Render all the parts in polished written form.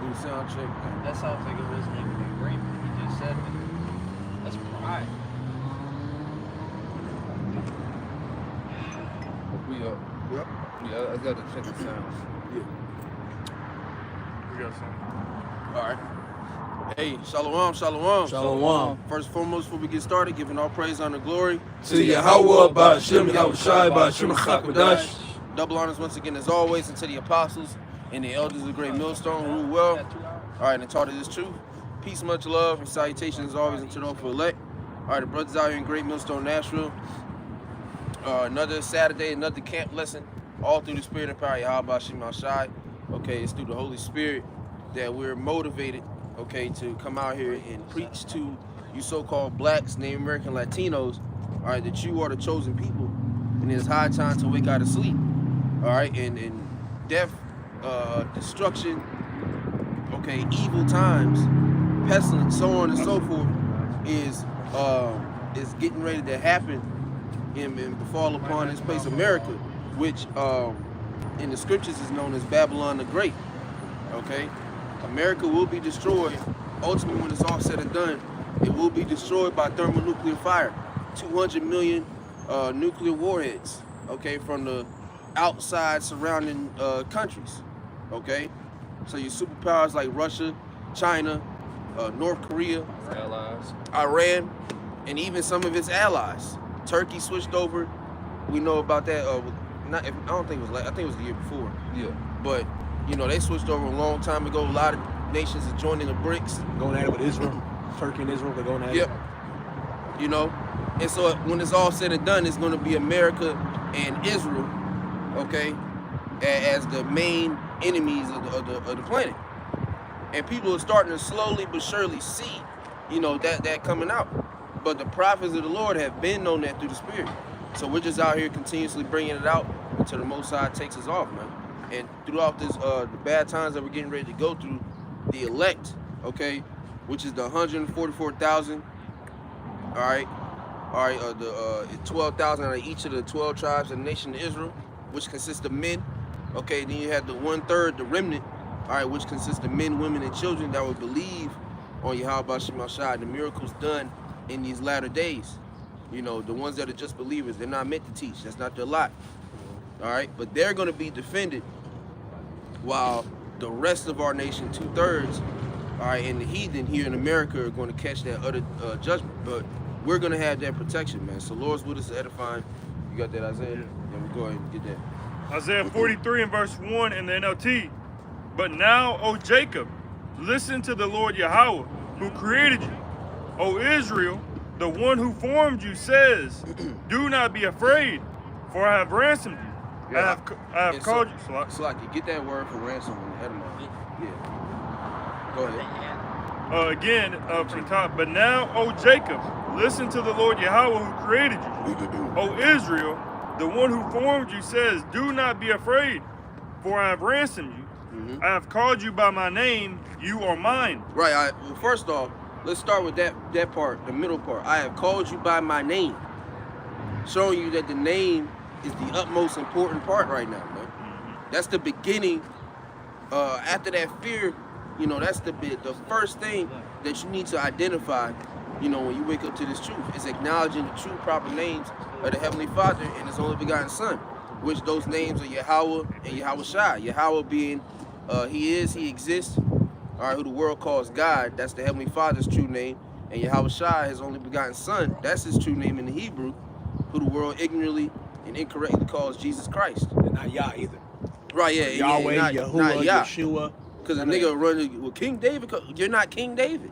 do the sound check. That sounds like it was making an agreement. He just said that. That's pride. We up. Yep. Yeah, I got to check the sounds. Yeah. We got some. All right. Hey, shalom, shalom. Shalom. First and foremost, before we get started, giving all praise, honor, glory To Yahweh, Ba'Shem, Yahushai, Ba'Shem, Chakadash. Double honors once again, as always, and to the apostles and the elders of the great millstone who rule well. All right, and taught of this truth. Peace, much love, and salutations as always unto the hopeful elect. All right, the brothers out here in Great Millstone, Nashville. Another Saturday, another camp lesson, all through the spirit and power of Yahweh Ba'Shem Yahushai. Okay, it's through the Holy Spirit that we're motivated, okay, to come out here and preach to you so-called blacks, Native American, Latinos, all right, that you are the chosen people, and it's high time to wake out of sleep, all right, and death, destruction, okay, evil times, pestilence, so on and so forth, is getting ready to happen and befall upon this place, America, which in the scriptures is known as Babylon the Great, okay? America will be destroyed. Ultimately, when it's all said and done, it will be destroyed by thermonuclear fire. 200 million nuclear warheads, okay, from the outside surrounding countries, okay? So your superpowers like Russia, China, North Korea, Allies. Iran, and even some of its allies. Turkey switched over. We know about that. I don't think it was. I think it was the year before. Yeah. But you know, they switched over a long time ago. A lot of nations are joining the BRICS. Going at it with Israel, Turkey and Israel, they're going at Yep. it. You know, and so when it's all said and done, it's going to be America and Israel, okay, as the main enemies of the planet. And people are starting to slowly but surely see, you know, that coming out. But the prophets of the Lord have been known that through the Spirit. So we're just out here continuously bringing it out until the Most High takes us off, man. And throughout this, the bad times that we're getting ready to go through, the elect, okay, which is the 144,000, all right, the 12,000 out of each of the 12 tribes of the nation of Israel, which consists of men, okay. Then you have the 1/3, the remnant, all right, which consists of men, women, and children that will believe on Yahweh Ba'Shem Yahushai, the miracles done in these latter days. You know, the ones that are just believers, they're not meant to teach. That's not their lot. All right, but they're going to be defended while the rest of our nation, 2/3, all right, and the heathen here in America are going to catch that other judgment. But we're going to have that protection, man. So Lord's with us is edifying. You got that, Isaiah? Yeah, we go ahead and get that. Isaiah 43 and verse 1 in the NLT. But now, O Jacob, listen to the Lord Yahweh, who created you. O Israel, the one who formed you says, do not be afraid, for I have ransomed you. Yeah, I have called you. Salaki, get that word for ransom on the head of mine. Yeah. Go ahead. Again, from the top. But now, O Jacob, listen to the Lord Yahweh who created you. O Israel, the one who formed you says, do not be afraid, for I have ransomed you. I have called you by my name, you are mine. Right, well, first off, let's start with that part, the middle part. I have called you by my name. Showing you that the name is the utmost important part right now, man. That's the beginning. After that fear, you know, that's the first thing that you need to identify, you know, when you wake up to this truth, is acknowledging the true proper names of the Heavenly Father and His only begotten Son, which those names are Yahweh and Yahushai. Yahweh being He exists, all right, who the world calls God. That's the Heavenly Father's true name. And Yahushai, His only begotten Son, that's His true name in the Hebrew, who the world ignorantly and incorrectly calls Jesus Christ. And not Yah either. Right, yeah. Yahweh, not Yah. Yeshua. Because a nigga run, well, King David, you're not King David.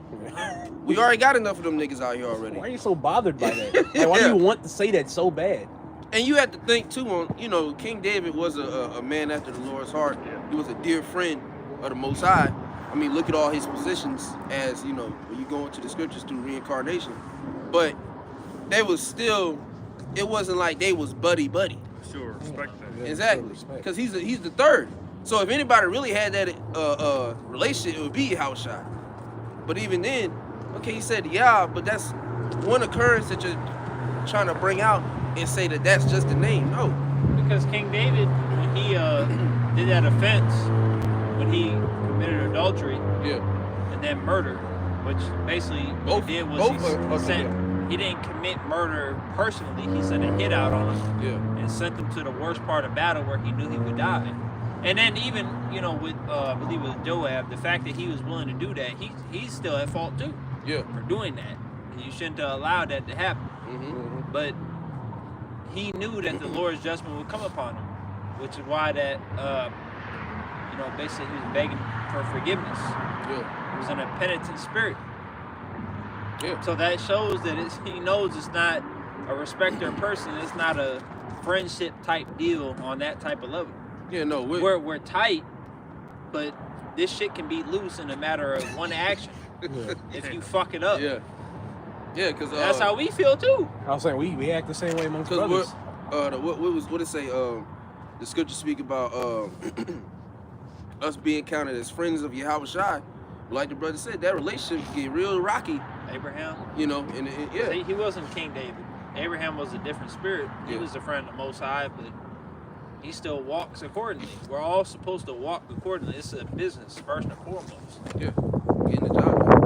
We already got enough of them niggas out here already. Why are you so bothered by that? Like, why do you want to say that so bad? And you have to think too on, you know, King David was a man after the Lord's heart. He was a dear friend of the Most High. I mean, look at all his positions as, you know, when you go into the scriptures through reincarnation. But they was still, it wasn't like they was buddy-buddy. Sure, respect that. Exactly, because he's the third. So if anybody really had that relationship, it would be Yahushua. But even then, okay, he said Yah, but that's one occurrence that you're trying to bring out and say that that's just the name. No. Because King David, when he did that offense when he committed adultery Yeah. and then murder, which basically what Both- he did was both he are- sent. He didn't commit murder personally. He sent a hit out on him Yeah. and sent him to the worst part of battle where he knew he would die. And then even, you know, with I believe with Joab, the fact that he was willing to do that, he's still at fault too Yeah. for doing that. And you shouldn't have allowed that to happen. Mm-hmm. But he knew that the Lord's judgment would come upon him, which is why that you know, basically he was begging for forgiveness. Yeah. He was in a penitent spirit. Yeah. So that shows that he knows it's not a respecter of person. It's not a friendship type deal on that type of level. Yeah. No. We're tight, but this shit can be loose in a matter of one action. If you fuck it up. Yeah. Yeah. Because That's how we feel too. I was saying we act the same way amongst brothers. what it say? The scripture speak about us being counted as friends of Yahweh Shai. Like the brother said, that relationship get real rocky. Abraham, You know, and yeah. he wasn't King David. Abraham was a different spirit. He Yeah. was a friend of the Most High, but he still walks accordingly. We're all supposed to walk accordingly. It's a business first and foremost. Yeah. Getting the job done.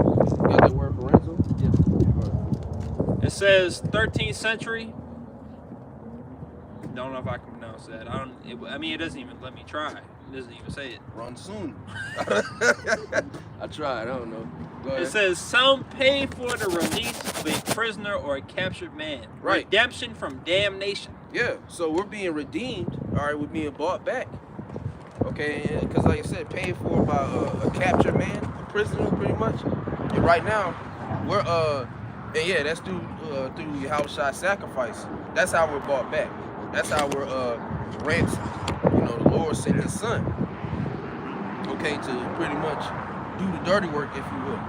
You got that word for ransom? Yeah. It says 13th century. Don't know if I can pronounce that. I mean, it doesn't even let me try. It doesn't even say it. Run soon. I tried. I don't know. Go ahead. It says some pay for the release of a prisoner or a captured man. Right. Redemption from damnation. Yeah, so we're being redeemed, all right, we're being bought back, okay, because like I said, paid for by a captured man, a prisoner pretty much, and right now, we're, and yeah, that's through Yahweh Shai's sacrifice. That's how we're bought back. That's how we're ransomed. You know, the Lord sent his son, okay, to pretty much do the dirty work, if you will.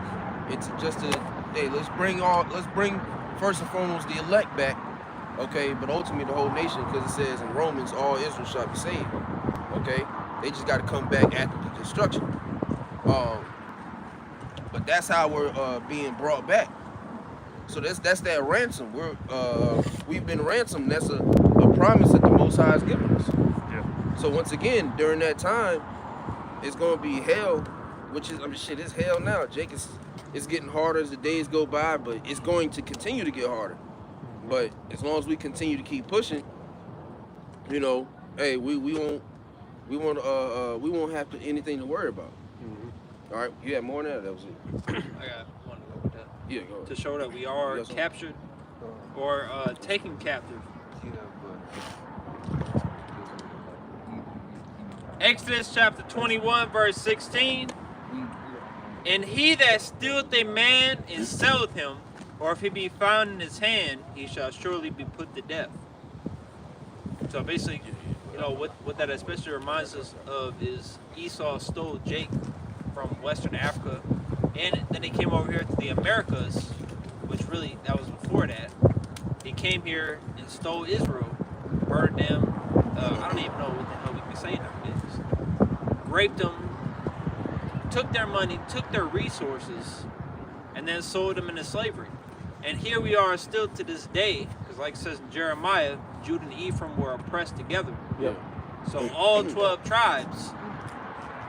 It's just hey, let's bring first and foremost the elect back. Okay, but ultimately the whole nation, because it says in Romans, all Israel shall be saved. Okay, they just got to come back after the destruction. But that's how we're being brought back. So that's that ransom. We've been ransomed. That's a promise that the Most High has given us. Yeah. So once again, during that time, it's going to be hell, which is shit. It's hell now. Jake, it's getting harder as the days go by, but it's going to continue to get harder. But as long as we continue to keep pushing, you know, hey, we won't have anything to worry about. Mm-hmm. All right, you had more than that. That was it. I got one to go with that. Yeah, go ahead. To show that we are Yes, sir. captured or taken captive. Exodus chapter 21, verse 16. And he that stealeth a man and selleth him, or if he be found in his hand, he shall surely be put to death. So basically, you know, what that especially reminds us of is Esau stole Jacob from Western Africa, and then he came over here to the Americas, which really, that was before that. He came here and stole Israel, murdered them, I don't even know what the hell we can say nowadays. Raped them, took their money, took their resources, and then sold them into slavery. And here we are still to this day, because like it says in Jeremiah, Judah and Ephraim were oppressed together. Yep. So all 12 tribes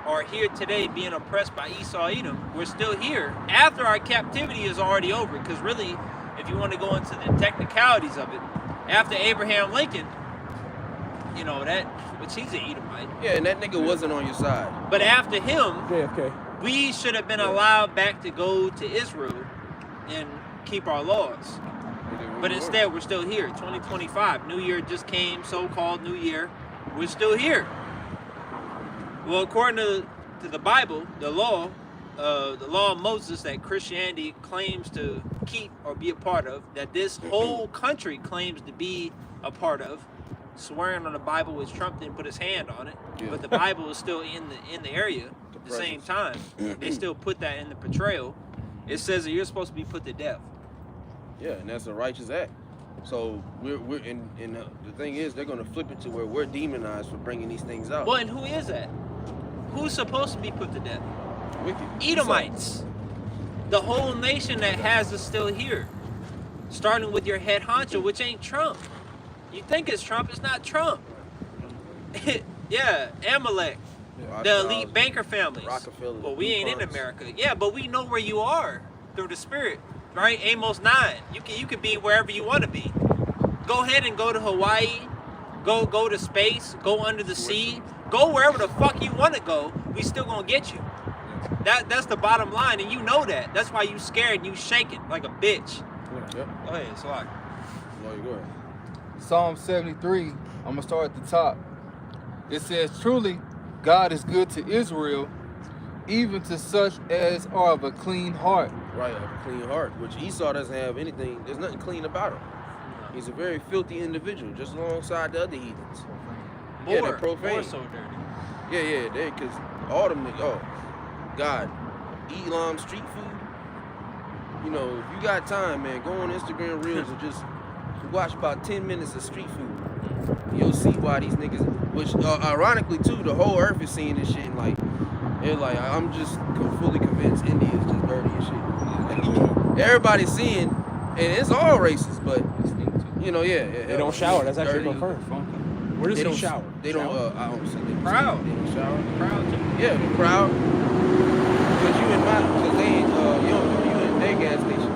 are here today being oppressed by Esau Edom. We're still here after our captivity is already over, because really, if you want to go into the technicalities of it, after Abraham Lincoln, you know, that, which he's an Edomite, Yeah, and that nigga wasn't on your side. but after him, JFK. we should have been allowed back to go to Israel and keep our laws. But instead, we're still here. 2025, New Year just came, so-called New Year. We're still here. Well, according to the Bible, the law of Moses that Christianity claims to keep or be a part of, that this whole country claims to be a part of, swearing on the Bible, which Trump didn't put his hand on it, Yeah. but the Bible is still in the area at the same time. They still put that in the portrayal. It says that you're supposed to be put to death. Yeah, and that's a righteous act. So we're the thing is, they're gonna flip it to where we're demonized for bringing these things out. Well, and who is that? Who's supposed to be put to death? Wicked. Edomites. The whole nation that has us still here. Starting with your head honcho, which ain't Trump. You think it's Trump, it's not Trump. Yeah, Amalek. The elite banker families. Rockefeller. Well, we ain't in America. Yeah, but we know where you are through the Spirit, right? Amos 9. You can be wherever you want to be. Go ahead and go to Hawaii. Go to space. Go under the sea. Go wherever the fuck you want to go. We still gonna get you. That's the bottom line, and you know that. That's why you scared and you shaking like a bitch. Yep. Go ahead, Salak. No, you go ahead. Psalm 73, I'm going to start at the top. It says, truly, God is good to Israel, even to such as are of a clean heart. Right, a clean heart, which Esau doesn't have anything. There's nothing clean about him. He's a very filthy individual, just alongside the other heathens. Yeah, they're profane. More so dirty. Yeah, they, because all them niggas, oh, God, Elam street food. You know, if you got time, man, go on Instagram Reels and just watch about 10 minutes of street food. You'll see why these niggas, which ironically too, the whole earth is seeing this shit and like, they're like, I'm just fully convinced India is just dirty and shit. Everybody's seeing, and it's all racist, but you know, yeah. They don't shower. That's actually dirty. confirmed. Where does they shower? They don't. I don't see them. Proud. They don't shower. Proud too. Yeah, they're proud. Because they ain't, you in their gas station.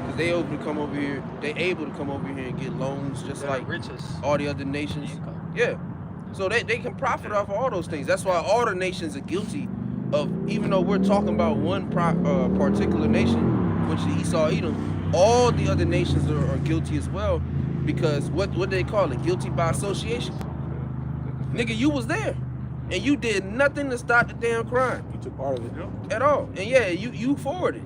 Because they able to come over here. They able to come over here and get loans just They're like richest. all the other nations. Yeah. So they can profit off of all those things. That's why all the nations are guilty of, even though we're talking about one particular nation, which is Esau Edom, all the other nations are guilty as well. Because what do they call it? Guilty by association. Nigga, you was there. And you did nothing to stop the damn crime. You took part of it. At all. And yeah, you forwarded.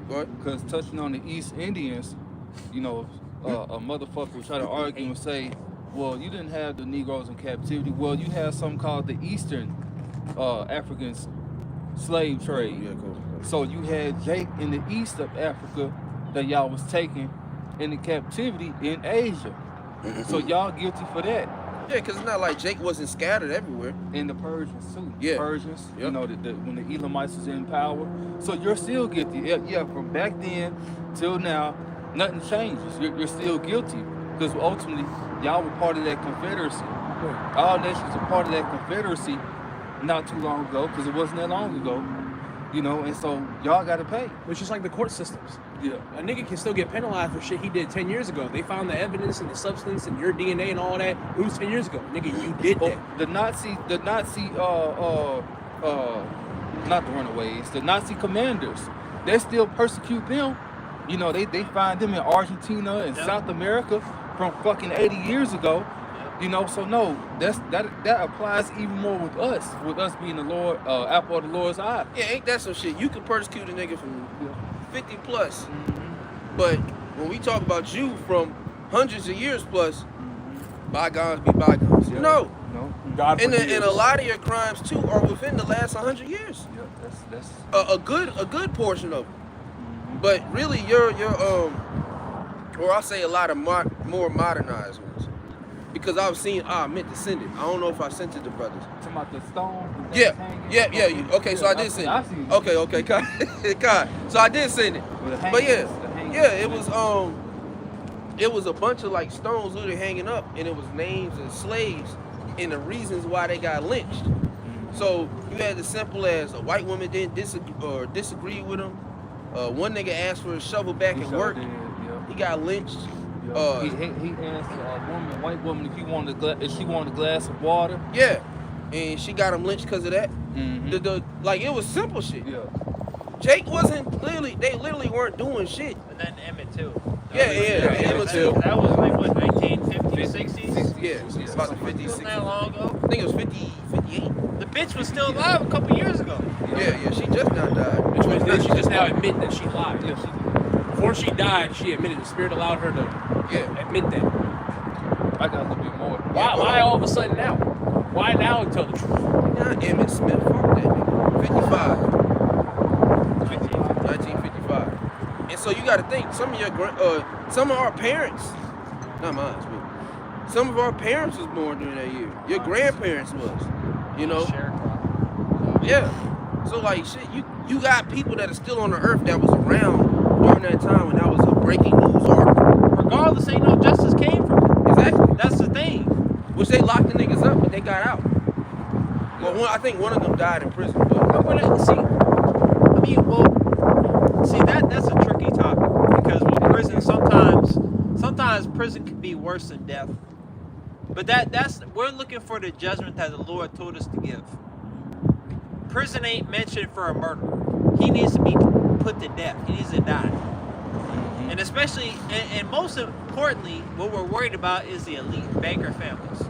Because touching on the East Indians, you know, a motherfucker will try to argue and say, well, you didn't have the Negroes in captivity. Well, you had something called the Eastern African slave trade. Yeah, cool. So you had Jake in the east of Africa that y'all was taking into captivity in Asia. So y'all guilty for that. Yeah, because it's not like Jake wasn't scattered everywhere. And the Persians too. Yeah. Persians, Yep. you know, when the Elamites was in power. So you're still guilty. Yeah, from back then till now, nothing changes. You're still guilty. Because ultimately, y'all were part of that confederacy. All nations are part of that confederacy not too long ago, because it wasn't that long ago. You know, and so y'all got to pay. It's just like the court systems. Yeah. A nigga can still get penalized for shit he did 10 years ago. They found the evidence and the substance and your DNA and all that. It was 10 years ago. Nigga, you did that. The Nazi, not the runaways, the Nazi commanders, they still persecute them. You know, they find them in Argentina and South America from fucking 80 years ago. You know, so no, that applies even more with us being the Lord, apple of the Lord's eye. Yeah, ain't that some shit? You can persecute a nigga from 50 plus. But when we talk about you from hundreds of years plus, bygones be bygones. Yeah. No. God And forgives. a lot of your crimes too are within the last 100 years. Yeah, that's A good portion of them. But really you're or I'll say a lot of more modernized ones. Because I've seen, I meant to send it. I don't know if I sent it to brothers. talking about the stone. Yeah. Okay, so I did send I it. seen it. Okay, God. So I did send it. With the But hangings, it was a bunch of like stones literally hanging up, and it was names of slaves and the reasons why they got lynched. So you had as simple as a white woman didn't disagree with him. One nigga asked for a shovel back at work. He got lynched. He asked a white woman if she wanted a glass of water. Yeah, and she got him lynched because of that. Mm-hmm. Like it was simple shit. Yeah. Jake wasn't literally. They literally weren't doing shit. And then Emmett too. Yeah. Emmett too. That was like what, 1950s, 60s? Yeah, about the 50s, Wasn't 60s. that long ago? I think it was 50, 58. The bitch was still alive a couple years ago. Yeah, she just now died. Which was that she just now admitted that she lied. Yeah. Before she died, she admitted the Spirit allowed her to admit that. I got a little bit more. Why all of a sudden now? Why now tell the truth? Nah, Emmett Smith, fuck that nigga. 55. 1955. And so you gotta think, some of our parents, not mine, but some of our parents was born during that year. Your grandparents was, you know? Yeah. So like shit, you got people that are still on the earth that was around during that time when that was a breaking news article. Regardless, ain't no justice came from it. Exactly. That's the thing. Which they locked the niggas up, but they got out. Well, I think one of them died in prison. But That's a tricky topic because with prison, sometimes prison can be worse than death. But we're looking for the judgment that the Lord told us to give. Prison ain't mentioned for a murderer. He needs to be put to death. He needs to die. And especially, and most importantly, what we're worried about is the elite banker families.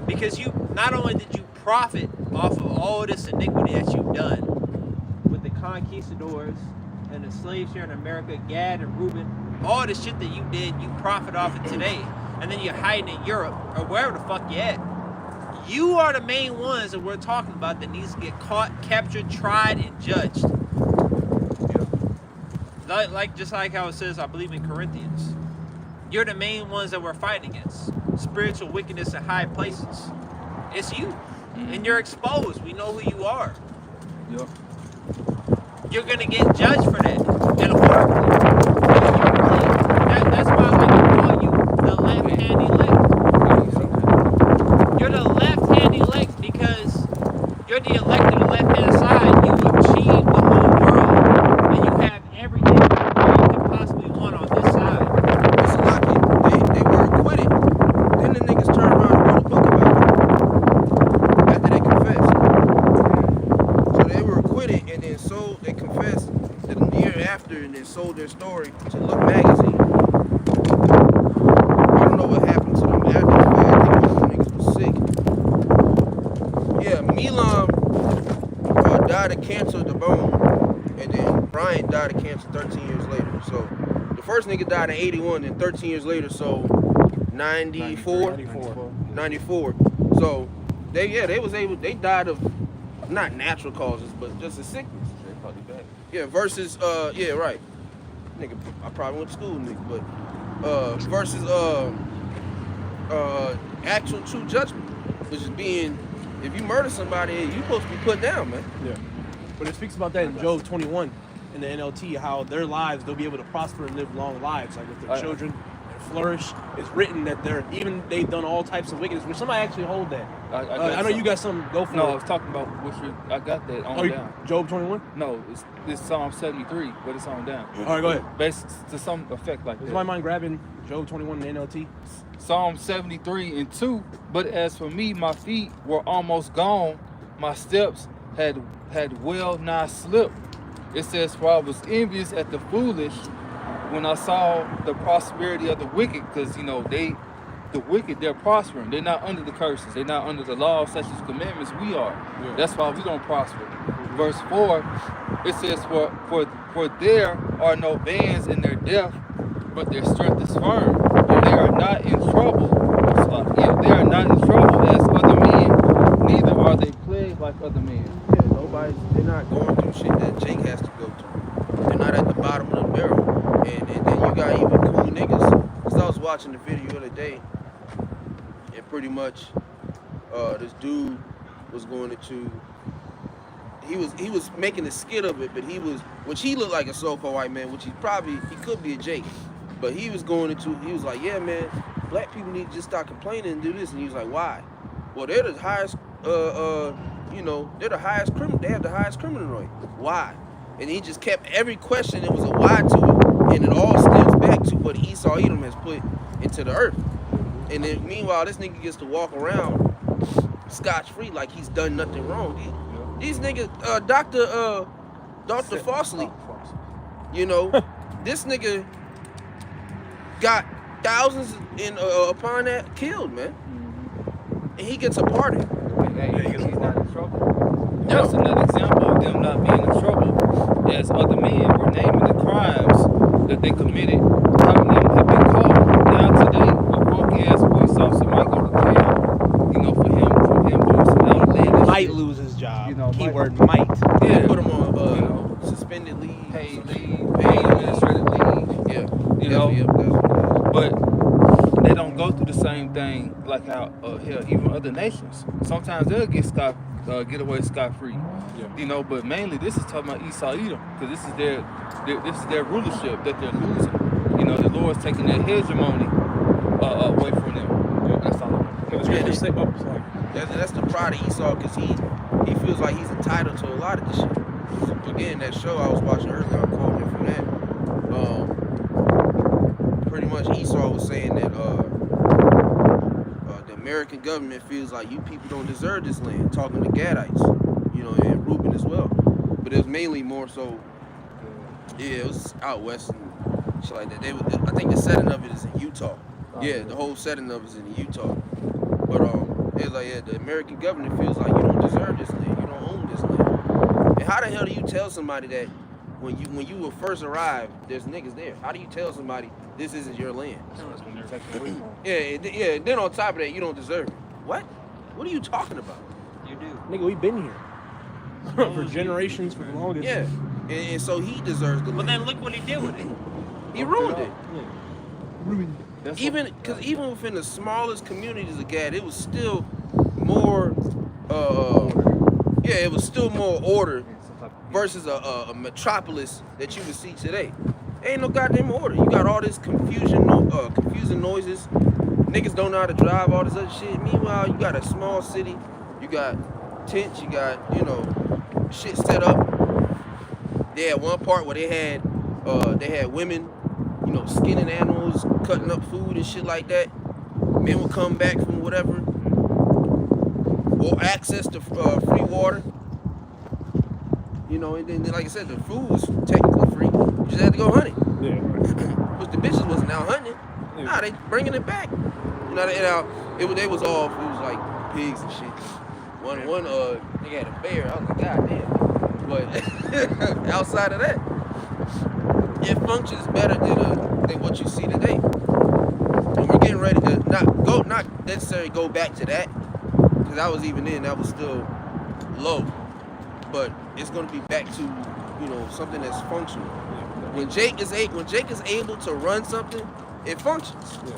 Because not only did you profit off of all this iniquity that you've done with the conquistadors and the slaves here in America, Gad and Reuben, all the shit that you did, you profit off it today. And then you're hiding in Europe or wherever the fuck you at. You are the main ones that we're talking about that needs to get caught, captured, tried, and judged. Just like how it says, I believe in Corinthians. You're the main ones that we're fighting against. Spiritual wickedness in high places. It's you. And you're exposed. We know who you are. Yep. You're going to get judged for that. And horribly. That's why I like to call you the left-hand elect. You're the left-hand elect because you're the elect to the left-hand side. You achieve the whole world. And you have everything you could possibly want on this side. It's lucky. They were acquitted. Then the niggas turned around and wrote a book about it. After they confessed. So they were acquitted and then they confessed the year after and then sold their story to Look magazine. I don't know what happened to them after, but I think most of them niggas was sick. Yeah, Milan died of cancer of the bone, and then Brian died of cancer 13 years later. So the first nigga died in 81, and 13 years later, so 94. So they died of not natural causes, but just a sickness. Yeah, versus right. Nigga, I probably went to school, nigga, but versus actual true judgment, which is being, if you murder somebody, you supposed to be put down, man. Yeah. But it speaks about that in Job 21 in the NLT, how their lives, they'll be able to prosper and live long lives, like with their children and flourish. It's written that they've done all types of wickedness, which somebody actually hold that. I know you got something, go for it. No, I was talking about I got that on down. Job 21? No, it's Psalm 73, but it's on down. All right, go ahead. Based to some effect like that. Is my mind grabbing Job 21 in the NLT? Psalm 73 and 2, but as for me, my feet were almost gone, my steps had well nigh slipped. It says, for I was envious at the foolish when I saw the prosperity of the wicked, because the wicked, they're prospering. They're not under the curses. They're not under the laws, such as commandments. We are. Yeah. That's why we don't prosper. Verse 4, it says, for there are no bands in their death, but their strength is firm. They are not in trouble. They are not in trouble as other men, neither are they plagued like other men. Yeah, they're not going through shit that Jake has to go through. They're not at the bottom of the barrel. And then you got even cool niggas. Because I was watching the video the other day, and pretty much this dude was going into, he was making a skit of it, but which he looked like a so-called white man, which he could be a Jake. But he was like, yeah, man, black people need to just stop complaining and do this. And he was like, why? Well, they're the highest, they're the highest criminal. They have the highest criminal rate. Why? And he just kept every question. There was a why to it, and it all stems back to what Esau Edom has put into the earth. And then meanwhile, this nigga gets to walk around scotch-free like he's done nothing wrong. These niggas, Dr. Fawsley, this nigga got thousands upon that killed, man. And he gets a pardon. He's not in trouble. That's another example of them not being in trouble, as other men were naming the crimes that they committed. Some of them have been caught. Now today, a broke-ass police officer might go to jail, for him doing some outlandish. Might lose his job. Keyword might. Yeah, put him on suspended leave, paid administrative leave. Yeah. But they don't go through the same thing like how even other nations. Sometimes they'll get away scot-free. Yeah. But mainly this is talking about Esau Edom, because this is their rulership that they're losing. The Lord's taking their hegemony away from them. That's all. Sorry. That's the pride of Esau, because he feels like he's entitled to a lot of this shit. Again, that show I was watching earlier, I'm quoting it from that. Pretty much Esau was saying that the American government feels like you people don't deserve this land, talking to Gadites, and Reuben as well. But it was mainly more so, it was out west and shit like that. I think the setting of it is in Utah. The whole setting of it is in Utah. But it's like, the American government feels like you don't deserve this land, you don't own this land. And how the hell do you tell somebody that when you will first arrive, there's niggas there? How do you tell somebody this isn't your land? Yeah. Then on top of that, you don't deserve it. What? What are you talking about? You do. Nigga, we've been here for generations, for the longest. Yeah, and so he deserves the land. But then look what he did with it. He ruined it. That's Even within the smallest communities of Gad, it was still more. It was still more order versus a metropolis that you would see today. Ain't no goddamn order. You got all this confusing noises. Niggas don't know how to drive, all this other shit. Meanwhile, you got a small city. You got tents. You got shit set up. They had one part where they had women, skinning animals, cutting up food and shit like that. Men would come back from whatever, or access to free water. And then, like I said, the food was technically free. You just had to go hunt it. Yeah. But the bitches wasn't out hunting. Yeah. Nah, they bringing it back. They was all, it was like pigs and shit. One nigga had a bear. I was like, God damn. But outside of that, it functions better than what you see today. And we're getting ready to not necessarily go back to that, because that was even then, that was still low. But it's going to be back to something that's functional. When Jake is able to run something, it functions. Yeah.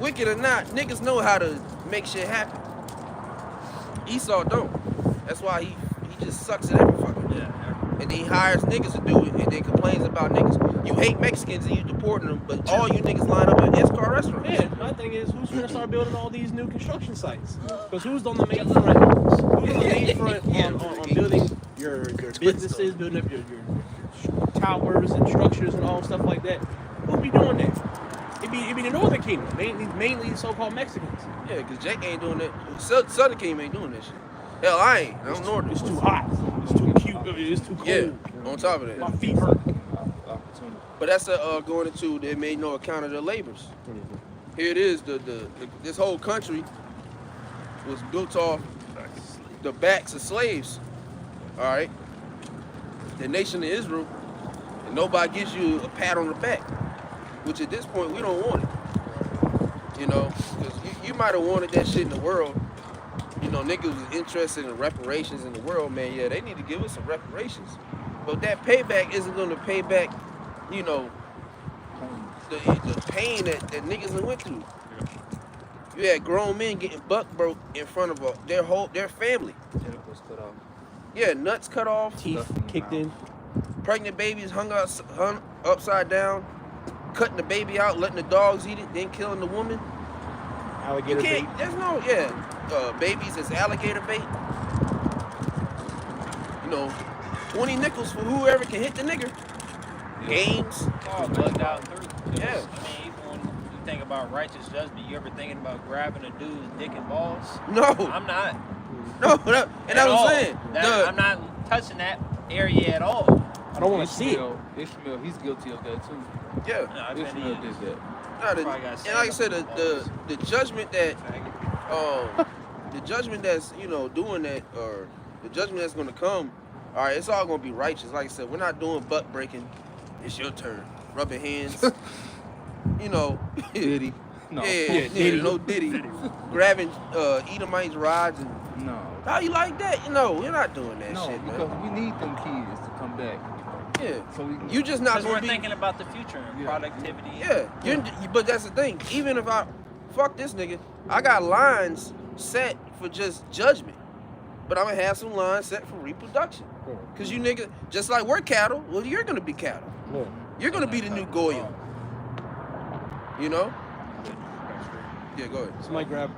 Wicked or not, niggas know how to make shit happen. Esau don't. That's why he just sucks at every fucking thing. And then he hires niggas to do it, and then complains about niggas. You hate Mexicans and you deporting them, but all you niggas line up at Escar restaurants. Yeah, my thing is, who's gonna start building all these new construction sites? Because who's on the main front? Who's on the main front on building your businesses, building up your towers and structures and all stuff like that? Who'll be doing that? It'd be the Northern Kingdom, mainly so-called Mexicans. Yeah, because Jake ain't doing that. Southern Kingdom ain't doing that shit. Hell, I ain't. I'm Northern. It's too hot. It's too cute. It's too cold. Yeah, on top of that. My feet hurt. But that's going into, they made no account of their labors. Here it is, this whole country was built off the backs of slaves. All right? The nation of Israel, and nobody gives you a pat on the back, which at this point, we don't want it. Because you might have wanted that shit in the world. Niggas was interested in reparations in the world, man. Yeah, they need to give us some reparations. But that payback isn't going to pay back, the pain that niggas done went through. You had grown men getting buck broke in front of their family. Yeah, nuts cut off. Teeth kicked in. Pregnant babies hung upside down. Cutting the baby out, letting the dogs eat it, then killing the woman. Alligator bait. There's no, babies as alligator bait. 20 nickels for whoever can hit the nigger. Games. Oh, bugged out through. Yeah. I mean, even when you think about righteous judgment, you ever thinking about grabbing a dude's dick and balls? No. I'm not. No, and that's what I'm saying. I'm not touching that area at all. I don't want to see it. Ishmael, he's guilty of that too. Yeah. No, I bet he Ishmael is. did that. And like I said, the judgment that the judgment that's doing that, or the judgment that's gonna come, all right, it's all gonna be righteous. Like I said, we're not doing butt breaking. It's your turn. Rubbing hands. Diddy. No. Diddy. No Diddy. Grabbing Edomites' rods and No. how you like that? We're not doing that No, shit, man. because we need them kids to come back. Yeah. So we can, You just not Because gonna we're be. thinking about the future and productivity. Yeah. But that's the thing. Even if I fuck this nigga, I got lines set for just judgment. But I'm gonna have some lines set for reproduction. Cause you niggas, just like we're cattle, well, you're gonna be cattle. Yeah. You're gonna be the new Goyim. Yeah, go ahead. Somebody grab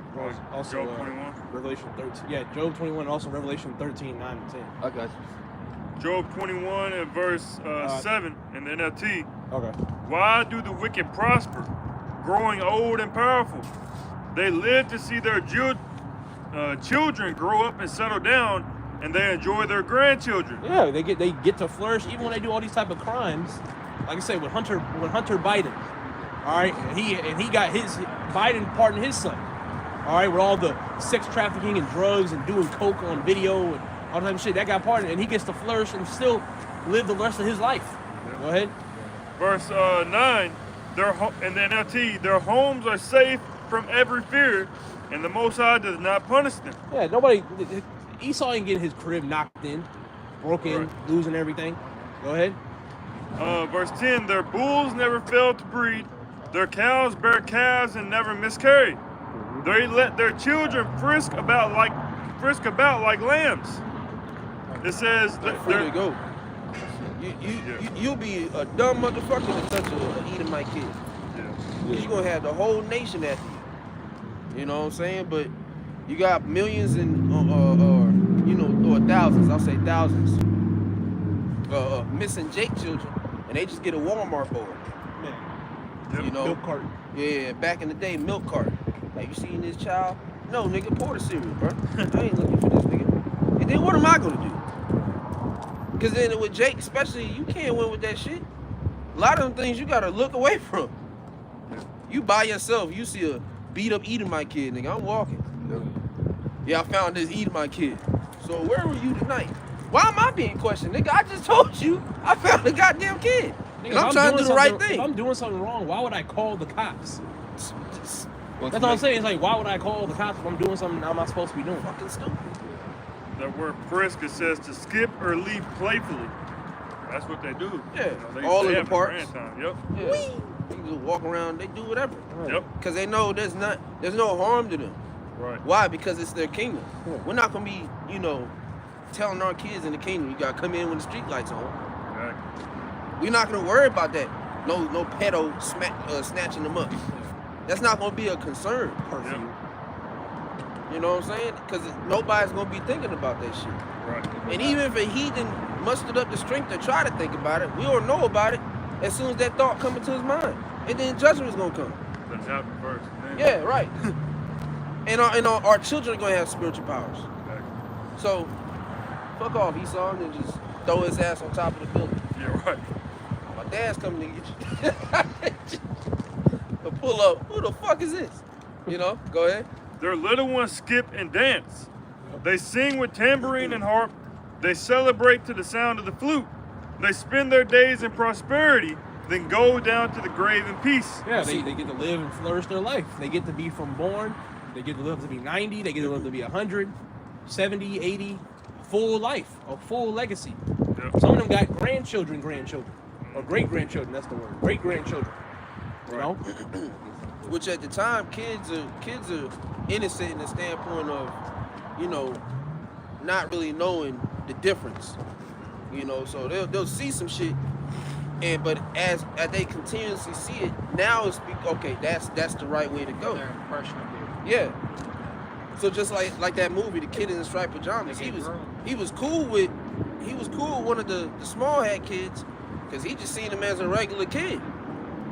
also Job 21. Revelation 13. Yeah, Job 21, also Revelation 13, 9 and 10. I got you. Job 21 and verse 7 in the NLT. Okay. Why do the wicked prosper, growing old and powerful? They live to see their children grow up and settle down, and they enjoy their grandchildren. Yeah, they get to flourish even when they do all these type of crimes. Like I say, with Hunter Biden. All right, and he got his Biden pardoned his son. All right, with all the sex trafficking and drugs and doing coke on video and all that type of shit, that got pardoned, and he gets to flourish and still live the rest of his life. Go ahead. Verse 9, in the NLT, their homes are safe from every fear, and the Most High does not punish them. Yeah, nobody. Esau ain't getting his crib knocked in, broken, Right. losing everything. Go ahead. Verse 10, their bulls never fail to breed, their cows bear calves and never miscarry. They let their children frisk about like lambs. It says They're that free to they're, go. You'll be a dumb motherfucker to touch a Edomite kid. Cause you're gonna have the whole nation after you. You know what I'm saying? But you got millions and or thousands. I'll say thousands. Missing Jake children, and they just get a Walmart board. Man, You know? milk carton. Yeah, back in the day, milk carton. Like, you seen this child? No, nigga, pour the cereal, bro. I ain't looking for this nigga. And then what am I gonna do? Because then with Jake, especially, you can't win with that shit. A lot of them things you gotta look away from. You by yourself, you see a beat up Edomite kid, nigga, I'm walking. Yeah, I found this Edomite kid. So where were you tonight? Why am I being questioned, nigga? I just told you I found a goddamn kid. Nigga, And I'm trying to do the right thing. If I'm doing something wrong, why would I call the cops? Well, That's all I'm saying. It's like, why would I call the cops if I'm doing something I'm not supposed to be doing? Fucking stupid. that word frisk, it says to skip or leap playfully. That's what they do. Yeah, They all in the have parks. grand time. Yep. Yeah. They just walk around, they do whatever. Yep. Because they know there's no harm to them. Right. Why? Because it's their kingdom. Yeah. We're not gonna be, telling our kids in the kingdom, you gotta come in when the street lights on. Exactly. We're not gonna worry about that. No pedo snatching them up. That's not gonna be a concern. Curfew. You know what I'm saying? Because nobody's gonna be thinking about that shit. Right. And even if a heathen mustered up the strength to try to think about it, we all know about it as soon as that thought comes into his mind. And then judgment's gonna come. That happened first. Man. Yeah, right. and our children are gonna have spiritual powers. Exactly. So, fuck off, Esau, and then just throw his ass on top of the building. Yeah, right. My dad's coming to get you. But pull up. Who the fuck is this? Go ahead. Their little ones skip and dance. They sing with tambourine and harp. They celebrate to the sound of the flute. They spend their days in prosperity, then go down to the grave in peace. Yeah, they get to live and flourish their life. They get to be from born. They get to live to be 90. They get to live to be 100, 70, 80. Full life, a full legacy. Yep. Some of them got grandchildren, or great-grandchildren, that's the word. Great-grandchildren. You know? Which at the time, kids are innocent in the standpoint of, not really knowing the difference. So they'll see some shit, but as they continuously see it, now it's okay. That's the right way to go. Their impression of it. Yeah. So just like that movie, The Kid in the Striped Pajamas, he was cool with one of the small hat kids, because he just seen him as a regular kid.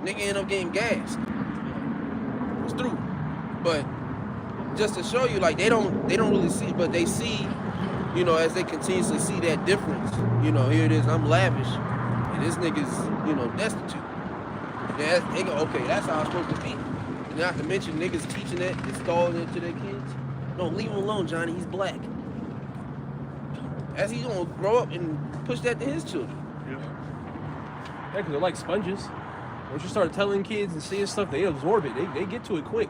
Nigga ended up getting gassed. It's through. But just to show you, like, they don't really see, but they see, as they continuously see that difference. Here it is, I'm lavish, and this nigga's, destitute. They go, okay, that's how it's supposed to be. Not to mention niggas teaching that, installing it to their kids. No, leave him alone, Johnny, he's black. As he's gonna grow up and push that to his children. Yep. Yeah, because they're like sponges. Once you start telling kids and seeing stuff, they absorb it. They get to it quick.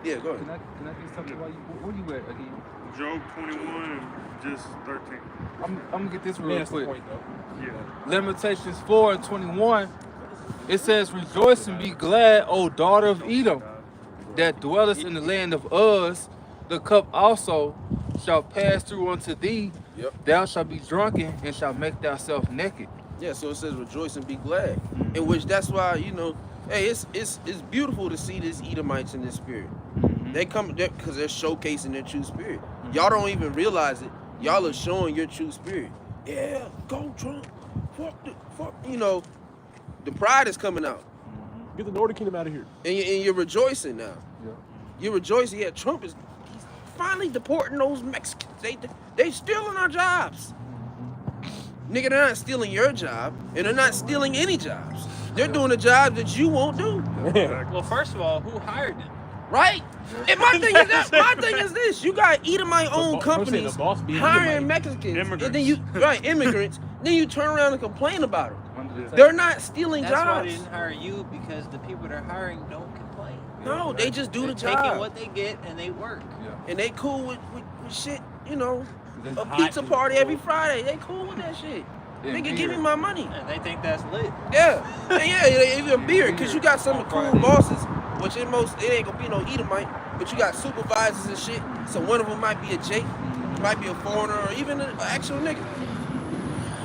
Yeah, go ahead. Can I get something? Where you at again? Job 21 and just 13. I'm gonna get this real Yeah, that's the quick. point, though. Yeah. Lamentations 4:21. It says, "Rejoice and be glad, O daughter of Edom, that dwellest in the land of Uz. The cup also shall pass through unto thee. Yep. Thou shalt be drunken and shalt make thyself naked." Yeah, so it says rejoice and be glad. In which that's why, Hey, it's beautiful to see these Edomites in this spirit. They come because they're showcasing their true spirit. Y'all don't even realize it. Y'all are showing your true spirit. Yeah, go Trump. Fuck. You know, the pride is coming out. Get the Northern Kingdom out of here. And you're rejoicing now. Yeah. You're rejoicing. Yeah, Trump he's finally deporting those Mexicans. They stealing our jobs. Nigga, they're not stealing your job, and they're not stealing any jobs. They're doing a job that you won't do. Well, first of all, who hired them? Right? And my thing is this: you got Edomite-owned companies hiring Mexicans, Immigrants. and then immigrants. Then you turn around and complain about it. They're not stealing That's why jobs. they didn't hire you, because the people they're hiring don't complain. No, they just do the They're taking job, what they get and they work. and they cool with shit. You know, a hot pizza and party cold. every Friday. They cool with that shit. And Nigga, beer. give me my money. And they think that's lit. Yeah, even beer, cause you got some cool bosses, which it ain't gonna be no Edomite, but you got supervisors and shit. So one of them might be a Jake, might be a foreigner, or even an actual nigga.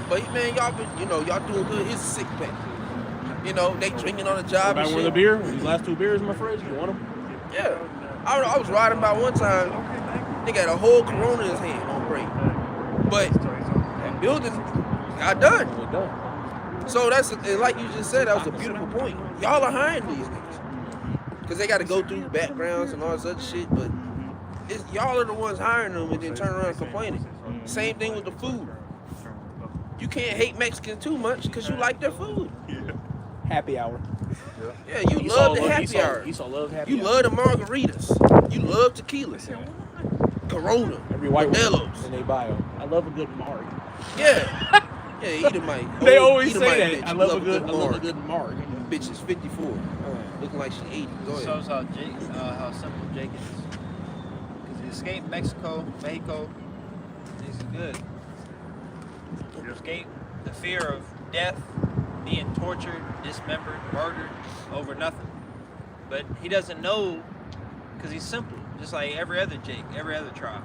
But man, y'all doing good. Here's a six pack. You know, they drinking on the job and Remember the shit. beer? These last 2 beers in my fridge. You want them? Yeah, I was riding by one time. Nigga had a whole Corona in his hand on break, but that building got done. We're done. So and like you just said, that was a beautiful point. Y'all are hiring these niggas because they got to go through backgrounds and all this other shit. But y'all are the ones hiring them and then turn around and complaining. Same thing with the food. You can't hate Mexicans too much because you like their food. Happy hour. Yeah, you love the happy hour. Esau love happy You hour. love the margaritas. You love tequila, Corona, Every white Modelo's. woman in their bio. I love a good Mari. Yeah, Edomite. They Old always Edomite say that. bitch. I You love a Mari. good Mari. Bitch is 54, looking like she 80. Go ahead. Shows how simple Jake is. Because he escaped Mexico. He's good. He escaped the fear of death, being tortured, dismembered, murdered over nothing. But he doesn't know, because he's simple, just like every other Jake, every other tribe.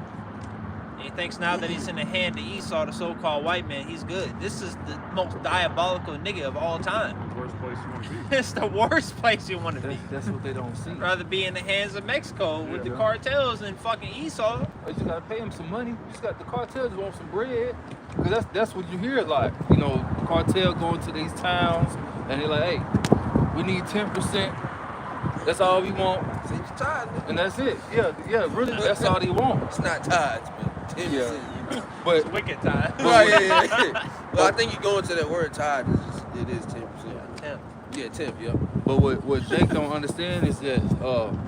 And he thinks now that he's in the hand of Esau, the so-called white man, he's good. This is the most diabolical nigga of all time. Worst place you want to be. It's the worst place you want to be. That's what they don't see. Rather be in the hands of Mexico with the Yeah. cartels than fucking Esau. You just gotta pay them some money. You just got the cartels want some bread. Cause that's what you hear like. You know, cartel going to these towns and they're like, hey, we need 10%. That's all we want. Send your tithes, nigga. And that's it. Yeah, really, that's all they want. It's not tithes, but 10%. Yeah. But Wicked time. Right, yeah. Well, I think you go into that word tithe, it is 10%. Yeah, 10, yep. But what Jake don't understand is that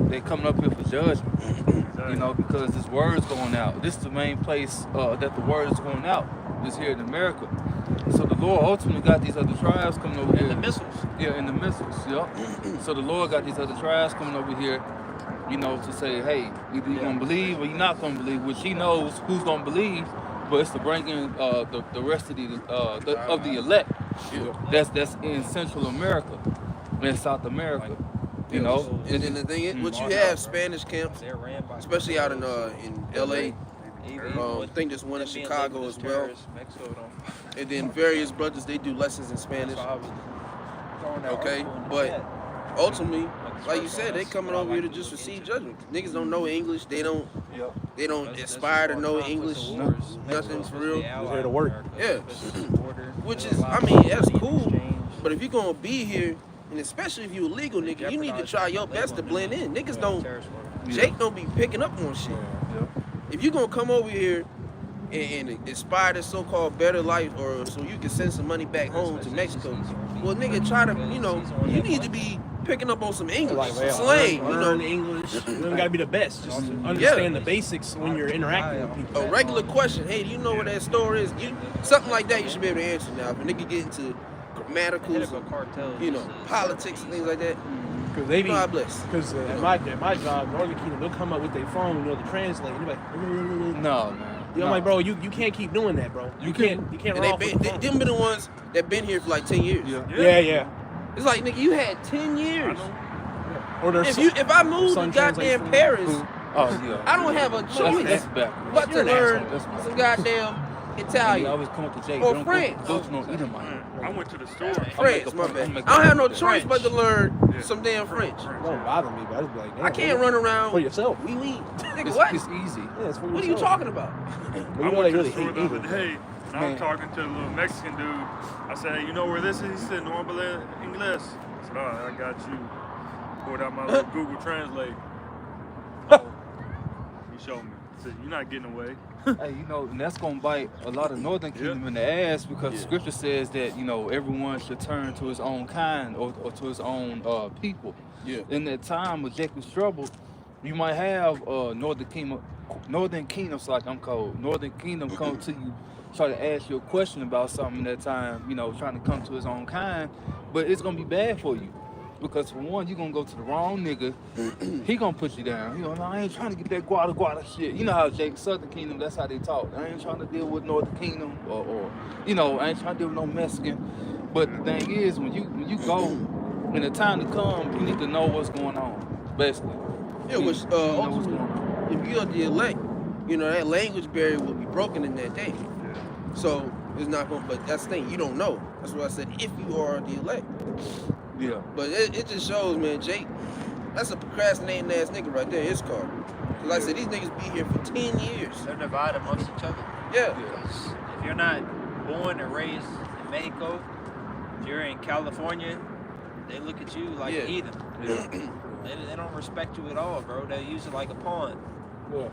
they coming up here for judgment. You know, because this word's going out. This is the main place that the word is going out, is here in America. So the Lord ultimately got these other tribes coming over here. And the missiles. Yeah, and the missiles, yep. So the Lord got these other tribes coming over here, you know, to say, hey, either you're going to believe or you're not going to believe, which he knows who's going to believe, but it's to bring in the rest of the elect. That's in Central America and South America, you know. And then the thing is, what you have Spanish camps, They're ran by especially out in LA. I think there's one in Chicago as well. Mexico don't. And then various brothers, they do lessons in Spanish. Okay, but ultimately, like you said, they coming over here to just receive judgment. Niggas don't know English. They don't aspire to know English. Nothing for real. Just here to work. Yeah. Which is, I mean, that's cool. But if you're gonna be here, and especially if you illegal, nigga, you need to try your best to blend in. Niggas don't. Jake don't be picking up on shit. If you're gonna come over here and aspire to so-called better life, or so you can send some money back home to Mexico, well, nigga, try to, you need to be picking up on some English, some slang, learn English. You don't gotta be the best. Just understand the basics when you're interacting with people. A regular question, hey, do you know what that store is? Something like that you should be able to answer now. If a nigga get into grammaticals, politics and things like that, Because they be, God bless. because at my job, Northern Kingdom, they'll come up with their phone, to translate. And they're like, No, man. I'm like, bro, you can't keep doing that, bro. You can't And run off with the them phone. been the ones that been here for like 10 years. Yeah. It's like, nigga, you had 10 years. Or there's If I move to son goddamn translates Paris, Oh, yeah. I don't have a choice That's backwards. but to You're an learn asshole. some goddamn They Italian, always come up to Jake. or Don't France. go to no Edomite. Man, I went to the store. France, my I'm bad. making I don't have no a choice but to learn Yeah. some damn French. It don't bother me, but I just be like, I can't run around for yourself. Oui, oui. Nigga, It's, what? it's easy. Yeah, it's for What are you yourself. talking about? But you I know went they to really the store hate the other English. day, and I Man. was talking to the little Mexican dude. I said, hey, you know where this is? He said, no habla inglés. I said, all right, I got you. Pulled out my little Google Translate. Oh. He showed me. He said, you're not getting away. Hey, you know, and that's gonna bite a lot of Northern Kingdom in the ass because Scripture says that everyone should turn to his own kind or to his own people. Yeah. In that time of Jacob's trouble, you might have Northern Kingdom, so like I'm called. Northern Kingdom come to you, try to ask you a question about something in that time, trying to come to his own kind, but it's gonna be bad for you. Because for one, you're gonna go to the wrong nigga. He gonna put you down. No, I ain't trying to get that guada shit. You know how Southern Kingdom, that's how they talk. I ain't trying to deal with Northern Kingdom or I ain't trying to deal with no Mexican. But the thing is, when you go, when the time to come, you need to know what's going on, basically. Yeah, You which need to know what's ultimately, going on. if you're the elect, that language barrier will be broken in that day. So it's not going. But that's the thing, you don't know. That's what I said. If you are the elect. Yeah. But it just shows, man, Jake, that's a procrastinating ass nigga right there, his car. Cause like I said, these niggas be here for 10 years. They're divided amongst each other. Yeah. Because if you're not born and raised in Mexico, if you're in California, they look at you like a heathen. They don't respect you at all, bro. They use it like a pawn. Yeah.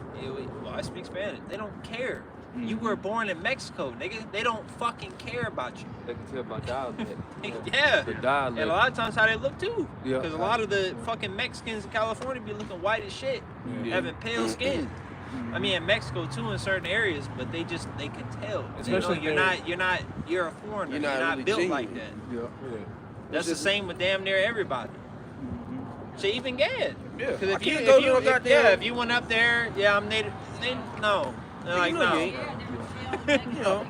Well, I speak Spanish. They don't care. Mm-hmm. You were born in Mexico, nigga. They don't fucking care about you. They can tell by dialect. Yeah. The dialect. And a lot of times how they look too. Yeah. Because a lot of the fucking Mexicans in California be looking white as shit, having pale skin. I mean, in Mexico too, in certain areas, but they can tell. Especially you're a foreigner. You're You're not not really built genuine. like that. Yeah. That's the same with damn near everybody. So even Gad. Yeah. Because I if you, can't go if to no you, goddamn. if you went up there, I'm native. No. They're like, You know no. you ain't.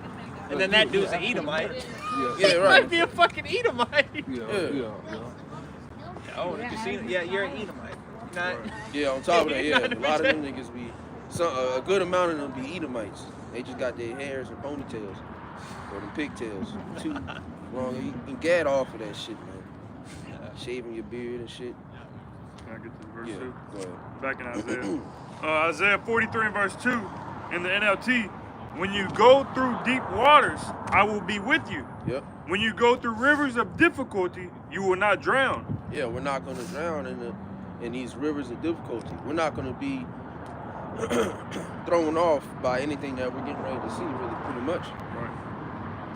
And then that dude's an Edomite. Yeah, He right. might be a fucking Edomite. Yeah. Oh, the casino. Yeah, you're an Edomite. Not. Yeah, on top of that, You're yeah, not a lot of them niggas be, a good amount of them be Edomites. They just got their hairs and ponytails, or them pigtails. Too long. You can get off of that shit, man. Shaving your beard and shit. Can I get to the verse Yeah, 2? go ahead. Back in Isaiah. Isaiah 43 and verse 2 in the NLT. When you go through deep waters, I will be with you. Yep. When you go through rivers of difficulty, you will not drown. Yeah, we're not gonna drown in these rivers of difficulty. We're not gonna be thrown off by anything that we're getting ready to see, really, pretty much. Right.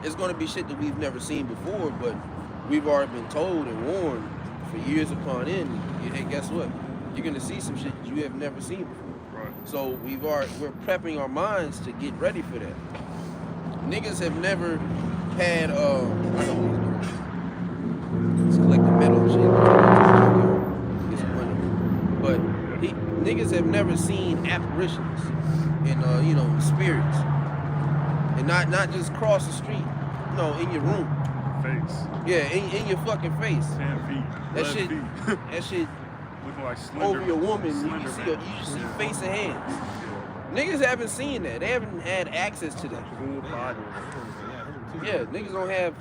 It's gonna be shit that we've never seen before, but we've already been told and warned for years upon end. Hey, guess what? You're gonna see some shit you have never seen before. Right. So we're prepping our minds to get ready for that. Niggas have never had I know what he's doing. He's collecting metal and shit. Get some money. But niggas have never seen apparitions and spirits. And not just cross the street, in your room. Face. Yeah, in your fucking face. 10 feet. That 11 shit feet. that shit Looking like Slender. over your woman, you Slender can Man. see face and hands. Niggas haven't seen that. They haven't had access to that. Full body. Yeah, niggas don't have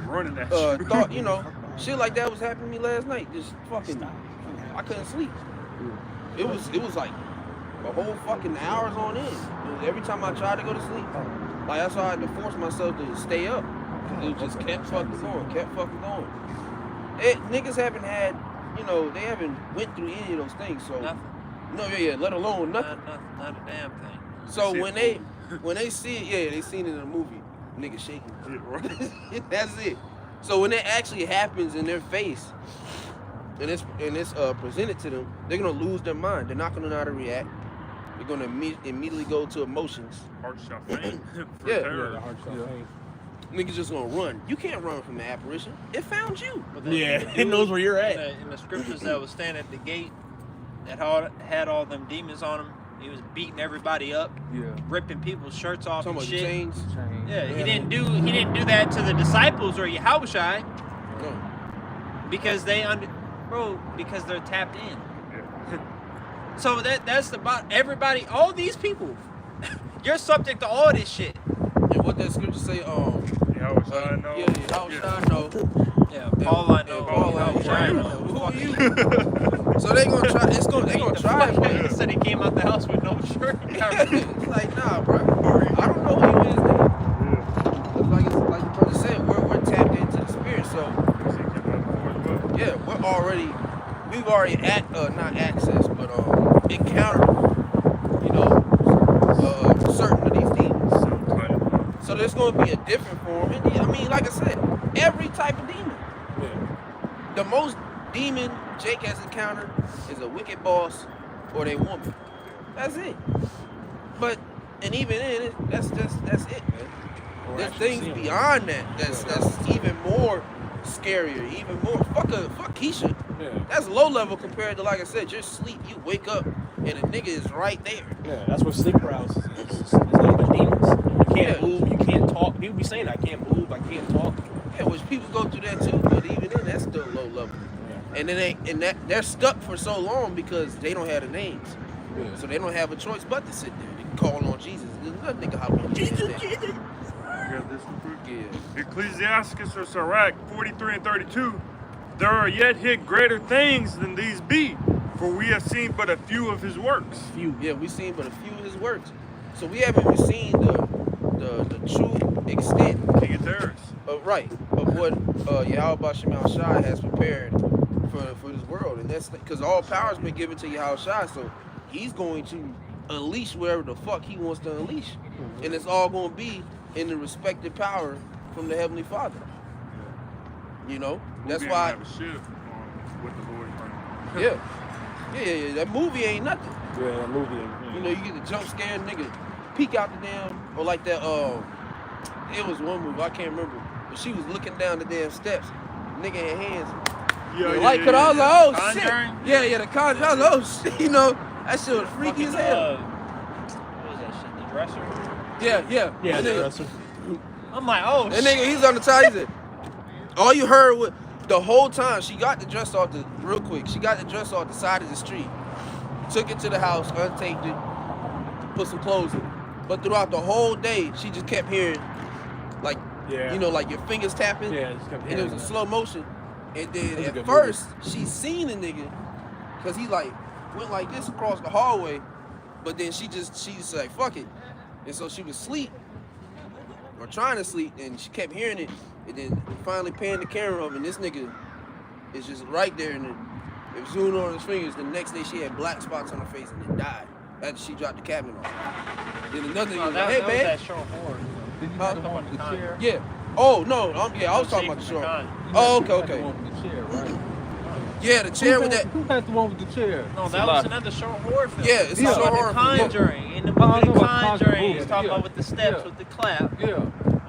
Running that shit. thought, shit like that was happening to me last night. Just fucking, I couldn't sleep. It was like a whole fucking hours on end. Every time I tried to go to sleep, like that's why I had to force myself to stay up. It just kept fucking going. Niggas haven't had, they haven't went through any of those things. So Nothing. no, yeah, let alone nothing. Not a damn thing. So See when they see it, yeah, they seen it in a movie. Nigga shaking. Yeah, right. That's it. So when it actually happens in their face, and it's presented to them, they're gonna lose their mind. They're not gonna know how to react. They're gonna immediately go to emotions. Heart shot faint. For Yeah. terror. Niggas just gonna run. You can't run from the apparition. It found you. But the Yeah, dude it knows where you're at. In the scriptures that was standing at the gate, that had all them demons on him. He was beating everybody up, Yeah. ripping people's shirts off Talking and about the shit. chains. Yeah, he didn't do that to the disciples or Yahushua No. because because they're tapped in. Yeah. So that's about everybody, all these people. You're subject to all this shit. And what that scripture say? How was I know? Yeah, how should I know? Yeah, Paul I know. Paul I Paul I know. Who are you? So they gonna try. They gonna try. He said he came out the house with no shirt. It's like, nah, bro. I don't know who he is. Nigga. Like the brother said, we're tapped into the spirit. So yeah, we've already not access, but encountered, certain of these demons. So there's going to be a different form. And I mean, like I said, every type of demon. Yeah. The most demon Jake has encountered is a wicked boss or a woman. That's it. But and even then, that's it, man. There's things beyond that that's even more scarier, even more. Fuck Keisha. Yeah. That's low level compared to, like I said, you're asleep, you wake up, and a nigga is right there. Yeah, that's what sleep paralysis is. It's nothing but demons. You can't move, you can't talk. People be saying, I can't move, I can't talk. Yeah, which people go through that too, but even then, that's still low level. Yeah. And they're stuck for so long because they don't have the names. Yeah. So they don't have a choice but to sit there. They can call on Jesus. There's nothing nigga hop on Jesus. I got this one quick. Yeah. Ecclesiasticus or Sirach 43 and 32. There are yet hid greater things than these be, for we have seen but a few of his works. Yeah, we've seen but a few of his works. So we haven't even seen the true extent King of Terrors. of what Yahweh Shema Shai has prepared for this world. And that's because all power's been given to Yahweh Shai, so he's going to unleash wherever the fuck he wants to unleash. And it's all going to be in the respected power from the Heavenly Father. That's why. Have a ship with the Lord right now. Yeah. That movie ain't nothing. Yeah, that movie. You get the jump scare, nigga, peek out the damn, or like that. It was one movie I can't remember, but she was looking down the damn steps. Nigga had hands. I was like, oh shit. Conjuring? Yeah, the Conjuring. I was like, oh shit. That shit was freaky as hell. What was that shit? The dresser? Yeah. Yeah, And the nigga- dresser. I'm like, oh That shit. nigga, he's on the tie. He said, all you heard was the whole time she got the dress off real quick. She got the dress off the side of the street, took it to the house, untaped it, put some clothes in. But throughout the whole day, she just kept hearing, like, like your fingers tapping. Yeah, just kept And it hearing was in that. slow motion. And then That's a at good first, she seen the nigga, cause he like went like this across the hallway. But then she just like, fuck it. And so she was asleep, or trying to sleep, and she kept hearing it. And then finally panned the camera up, and this nigga is just right there, and it zoomed on his fingers. The next day, she had black spots on her face and then died after she dropped the cabinet off. Then another nigga was like, hey, that man. was that short horror. Did you Huh? have the one with the chair? Yeah. Oh, no. I was talking about the short. Oh, You had okay. the one with the chair, right? Yeah, the chair with that. Who had the one with the chair? No, It's that a was lot. another short horror film. Yeah, it's a Talking short about horror The film. Conjuring. In the I movie know The what Conjuring Conjuring, he's is, talking yeah. about with the steps, Yeah. with the clap. Yeah.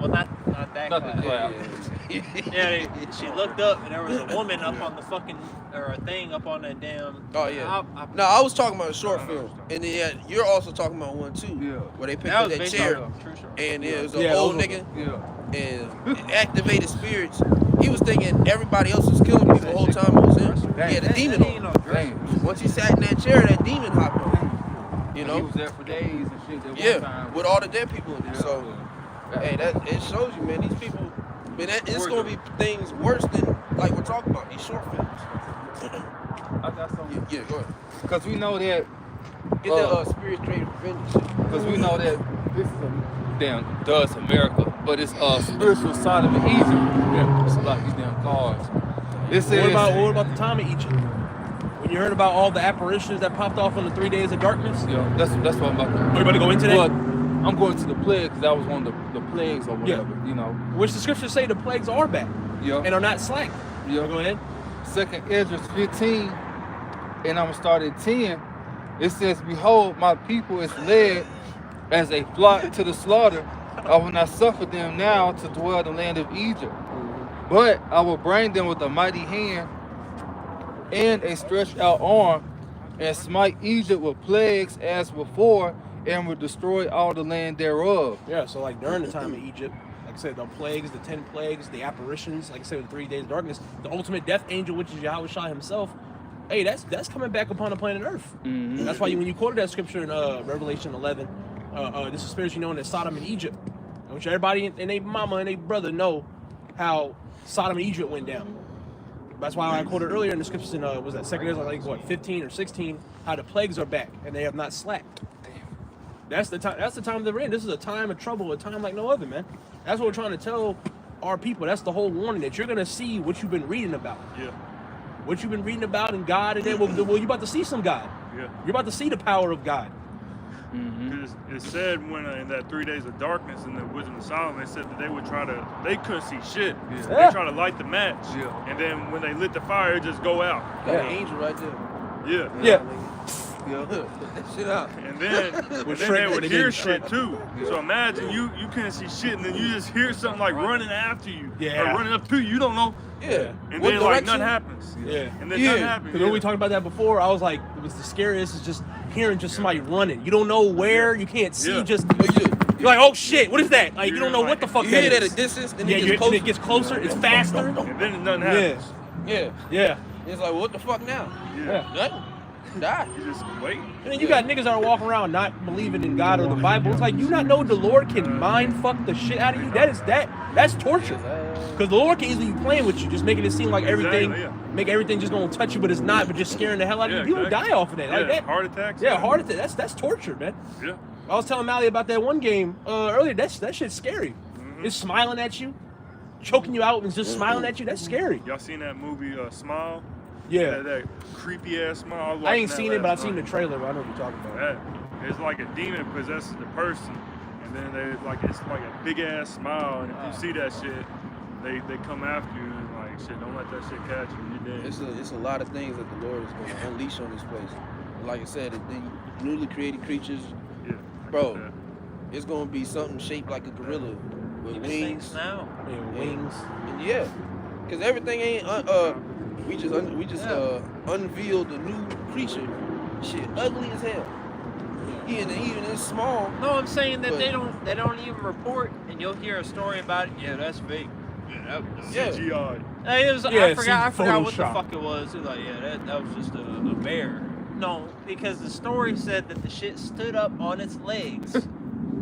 Well, not that Not the clap. clap. Yeah, she looked up and there was a woman up on the fucking, or a thing up on that damn. Oh, yeah. No, I was talking about a short film. And then you're also talking about one, too. Yeah. Where they picked That up was that based chair. on a true story. And there was Yeah, an old those nigga. Yeah. And activated spirits. He was thinking everybody else was killing people the whole time it was him. He had a demon That ain't on. no dress. Dang. Once he sat in that chair, that demon hopped on. He was there for days and shit. That one Yeah, time. with all the dead people in there. Yeah. So, Yeah. hey, it shows you, man, these people, man, it's going to be things worse than, like we're talking about, these short films. I got something. Yeah, go ahead. Because we know that. Get that spirit creative revenge shit. Because we know that this is it's America, but it's spiritual side of Egypt. Yeah. It's like these damn cars. It says. What about the time of Egypt? When you heard about all the apparitions that popped off on the 3 days of darkness? Yeah, that's what I'm about to. Are you about to go into that? But I'm going to the plagues because that was one of the plagues or whatever, Which the scriptures say the plagues are back Yeah. and are not slack. Yeah. Go ahead. 2nd Ezra 15, and I'm gonna start at 10. It says, "Behold, my people is led as a flock to the slaughter. I will not suffer them now to dwell in the land of Egypt, but I will bring them with a mighty hand and a stretched out arm, and smite Egypt with plagues as before, and will destroy all the land thereof." Yeah, so like during the time of Egypt, like I said, the plagues, the 10 plagues, the apparitions, like I said, the 3 days of darkness, the ultimate death angel, which is Yahweh Shai himself, hey, that's coming back upon the planet Earth. Mhm. That's why when you quoted that scripture in Revelation 11, this is spiritually known as Sodom and Egypt. which everybody and their mama and their brother know how Sodom and Egypt went down. That's why I quoted earlier in the scriptures in was that 2 Ezra, like what 15 or 16, how the plagues are back and they have not slacked. That's the time. That's the time they're in. This is a time of trouble, a time like no other, man. That's what we're trying to tell our people. That's the whole warning, that you're gonna see what you've been reading about. Yeah. What you've been reading about in God, and then well, you're about to see some God. Yeah. You're about to see the power of God. Because it said when in that 3 days of darkness in the Wisdom of Solomon, they said that they couldn't see shit. Yeah. They try to light the match. Yeah. And then when they lit the fire, it just go out. Got an angel right there. Yeah. Yeah. Put that shit out. And then they Shrek, would they hear did shit Shrek. too. So imagine you can't see shit, and then you just hear something like running after you, Yeah. or running up to you. You don't know, Yeah. and What then like direction? nothing happens. Yeah. And then Yeah. nothing happens. Because when we talked about that before, I was like, it was the scariest is just hearing just somebody running. You don't know where, you can't see, Yeah. just But you're like, oh shit, what is that? Like you don't know what the fuck you that hear it at is. a distance, then Yeah, it and gets closer. it gets closer, it's faster. And then nothing Yeah. happens. Yeah. Yeah. It's like, what the fuck now? Yeah. Nothing. Die. You just wait. And then you got niggas that are walking around not believing in God or the Bible. It's like, you not know the Lord can mind fuck the shit out of you? That's torture. Because the Lord can easily be playing with you, just making it seem like everything, Exactly, yeah. make everything just gonna touch you, but it's not, but just scaring the hell out of Yeah, you. People exactly. die off of that. Like Yeah, that. heart attacks. Yeah, heart attack. That's torture, man. Yeah. I was telling Mally about that one game earlier. That shit's scary. It's smiling at you, choking you out, and just smiling at you. That's scary. Y'all seen that movie Smile? Yeah. That creepy ass Smile. I ain't seen it, but I've seen the trailer. But I know what you're talking about. That it's like a demon possesses the person, and then it's like a big ass smile, and if you see that shit, they come after you and like shit. Don't let that shit catch you. You're dead. It's a lot of things that the Lord is going to unleash on this place. Like I said, the newly created creatures, Yeah. bro. It's going to be something shaped like a gorilla with Even wings. things now. Yeah, wings. And yeah, because everything ain't we just unveiled a new creature. Shit, ugly as hell. Even it's small. No, I'm saying that But- they don't even report, and you'll hear a story about it. Yeah, that's fake. Yeah, Yeah. CGI. It was, Yeah, I forgot what the Photoshop. fuck it was. It was like, yeah, that was just a bear. No, because the story said that the shit stood up on its legs,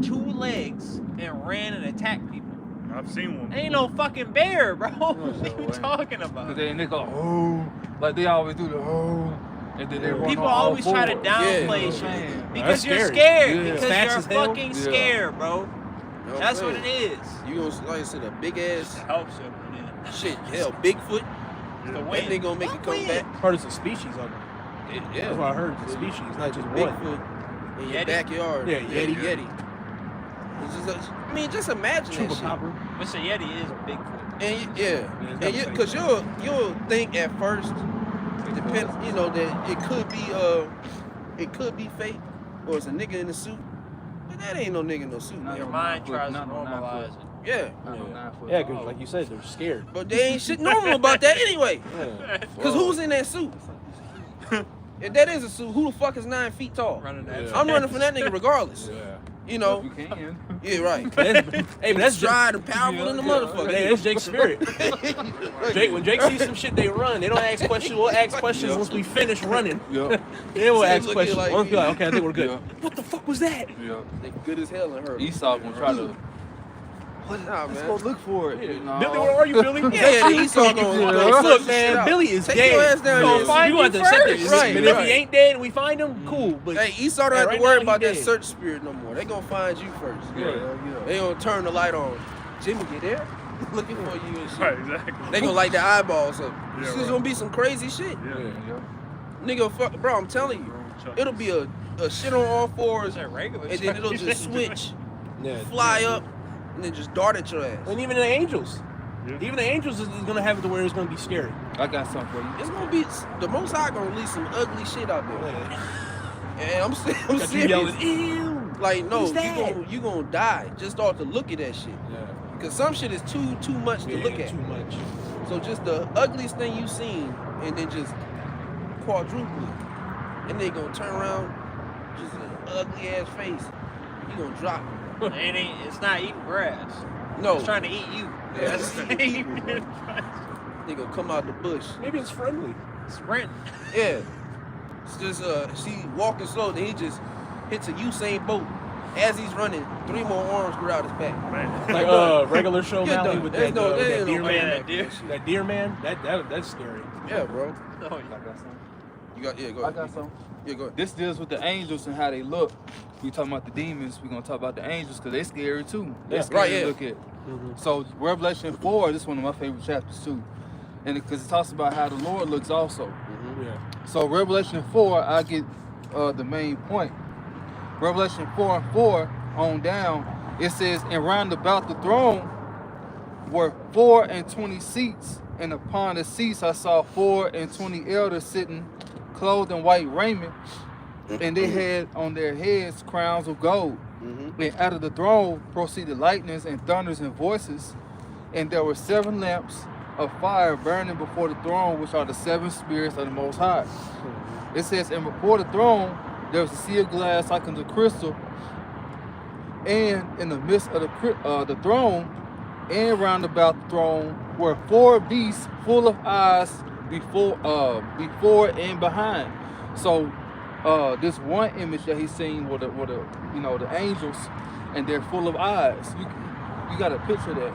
2 legs, and ran and attacked people. I've seen one. Ain't no fucking bear, bro. What no are you way. talking Cause about? they go, oh, like they always do the oh, and then they run People on all always try to fours. downplay Yeah. shit Man. because That's you're scary. scared. Yeah. Because Fast you're as hell. fucking Yeah. scared, bro. You know what That's I'm what it saying? is. You gonna, like I said, a big ass Helps you. shit. Hell, Bigfoot. The That wind. thing gonna make it come Wind. back. Heard it's a species of it. Yeah. That's what I heard. It's a species, not just one. Bigfoot in your Yeti. backyard. Yeah, Yeti. It's just I mean, just imagine that shit. Chupacabra. Mr. Yeti is Bigfoot. And yeah, it's and you, gotta cause you'll think at first, depends, you know, that it could be fake, or it's a nigga in a suit, but that ain't no nigga in no suit, Not Your man. no mind 9 foot, tries to not no 9 normalize foot. it. Yeah, Not no 9 foot. Yeah, because like you said, they're scared. but they ain't shit normal about that anyway. Yeah. Cause who's in that suit? If that is a suit, who the fuck is 9 feet tall? Running that. Yeah. I'm running from that nigga regardless. Yeah. You Well, know? if you can. Yeah, right. Hey, but that's Jake. Stride and powerful in the Yeah, motherfucker. Hey, that's Jake's spirit. When Jake sees some shit, they run. They don't ask questions. We'll ask questions Yeah. once we finish running. Yeah. Then we'll Say, ask look questions. here like Once we like, me. okay, I think we're good. Yeah. What the fuck was that? Yeah. They good as hell in her. Esau gonna try to. Nah, Let's man. go look for it. No. Billy, where are you, Billy? Yeah, Esau gonna Look, man, Billy is Take dead. your ass down So there. find you want to accept it. Right, And if right. he ain't dead and we find him, cool. But Hey, Esau don't Yeah, have right to worry now he about that dead. search spirit no more. They gonna find you first. Yeah. They gonna turn the light on. Jimmy, get there? Looking for you and shit. Right, exactly. They gonna light their eyeballs up. Yeah, This is right. gonna be some crazy shit. Yeah. Yeah. Nigga, fuck, bro, I'm telling you. It'll be a shit on all fours, Is that regular? and then it'll just switch, yeah, fly up, and then just dart at your ass. And even the angels. Yeah. Even the angels is gonna have it to where it's gonna be scary. I got something for you. It's gonna be, the Most High gonna release some ugly shit out there. Yeah. And I'm Got you serious. yelling, ew. Like, no, What's that? you gonna die just off to look at that shit. Yeah. Cause some shit is too much to look at. Too much. So just the ugliest thing you seen, and then just quadruple it, and they gonna turn around, just an ugly ass face. You gonna drop. It's not eating grass. No, It's trying to eat you. Yeah, it's eating they gonna come out the bush. Maybe it's friendly. Sprint. Yeah, it's just she walking slow, then he just hits a Usain Bolt. as he's running, 3 more arms grew out his back. Man. Like regular show You're Mally done. with There's that, no- with there that ain't no deer way man. that deer. That deer man, that's scary. Yeah, bro. Oh, I got some. You got, yeah, go I ahead. got some. Yeah, go ahead. This deals with the angels and how they look. We talking about the demons. We gonna talk about the angels because they scary too. They're Yeah. scary Right, to yeah. look at. Mhm. So Revelation 4, this is one of my favorite chapters too, and because it talks about how the Lord looks also. Mm-hmm. Yeah. So Revelation 4, I get the main point. Revelation 4:4 on down, it says, and round about the throne were 24 seats, and upon the seats I saw 24 elders sitting, clothed in white raiment, and they had on their heads crowns of gold. Mm-hmm. And out of the throne proceeded lightnings and thunders and voices, and there were 7 lamps of fire burning before the throne, which are the 7 spirits of the Most High. It says, and before the throne there was a sea of glass like unto crystal, and in the midst of the throne and round about the throne were 4 beasts full of eyes before and behind. So this one image that he's seen with the angels, and they're full of eyes. You got to picture that.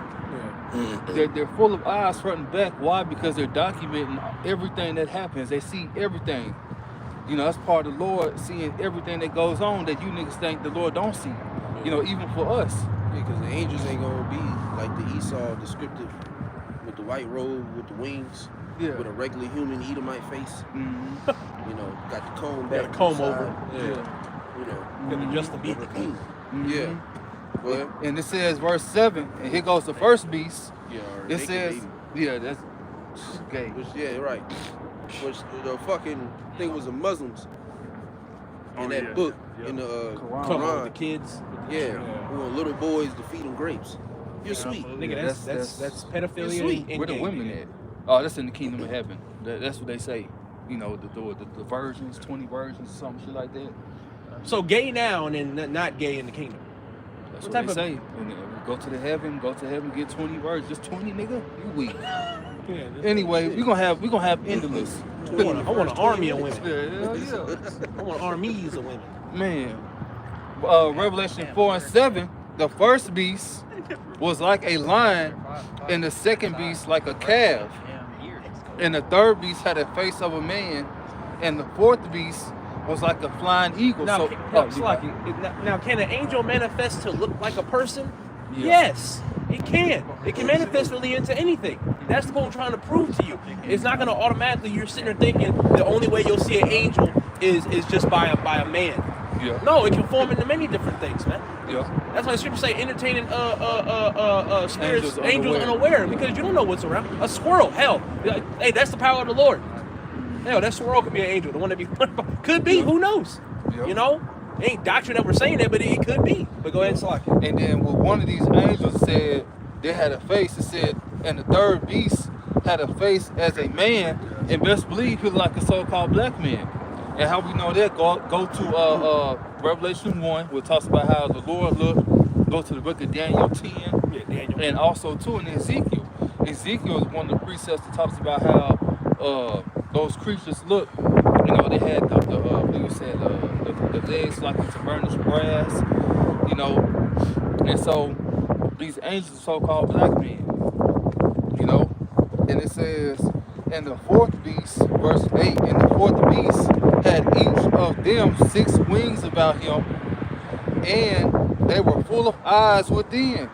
Yeah. They're full of eyes front and back. Why? Because they're documenting everything that happens. They see everything. You know, that's part of the Lord seeing everything that goes on that you niggas think the Lord don't see. You know, even for us. Yeah, because the angels ain't gonna be like the Esau descriptive with the white robe, with the wings, Yeah. with a regular human Edomite face. Mhm. You know, got the comb Got back. a comb to the over. side, Yeah. You know, Got the Justin Bieber comb. yeah. Go ahead. And it says verse 7, and here goes the first beast. Yeah. or It naked says, baby. yeah, that's gay. Which, yeah, right. Which the fucking thing was the Muslims in Oh, that yeah. book Yeah. in the Quran. Come on, the Quran. kids. Yeah, who want little boys to feed them grapes. You're sweet. Nigga, Yeah, that's that's- pedophilia. sweet. in Where the game, women nigga. at? Oh, that's in the kingdom of heaven. That's what they say. You know, the virgins, 20 virgins, some shit like that. So gay now and then not gay in the kingdom. That's What what, type they of- say. And go to heaven, get 20 virgins. Just 20, nigga? You weak. Yeah, Anyway, we gonna have endless. I want an army of women. Yeah. I want armies of women. Man. Revelation 4:7, the first beast was like a lion, and the second beast like a calf. And the third beast had a face of a man, and the fourth beast was like a flying eagle. Now, So, now, can an angel manifest to look like a person? Yeah. Yes, it can. It can manifest really into anything. That's what I'm trying to prove to you. It's not going to automatically, you're sitting there thinking the only way you'll see an angel is just by a man. yeah. No, it can form into many different things, man. Yeah. That's why the scriptures say entertaining spirits, Angels angels unaware. unaware, because you don't know what's around. A squirrel, hell, hey, that's the power of the Lord. Hell, that squirrel could be an angel. The one that be could be, who knows? Yeah. You know, it ain't doctrine that we're saying that, but it could be. But go ahead, Slack. And then with one of these angels said they had a face. It said, and the third beast had a face as a man, and best believe he looked like a so-called black man. And how we know that? Go to Revelation 1, which talks about how the Lord looked. Go to the book of Daniel 10, Yeah, Daniel. and also too in Ezekiel. Ezekiel is one of the precepts that talks about how those creatures look. You know, they had the legs like it's burnished brass. You know, and so these angels are so-called black men. You know, and it says, and the fourth beast, verse 8, and the fourth beast had each of them 6 wings about him, and they were full of eyes within,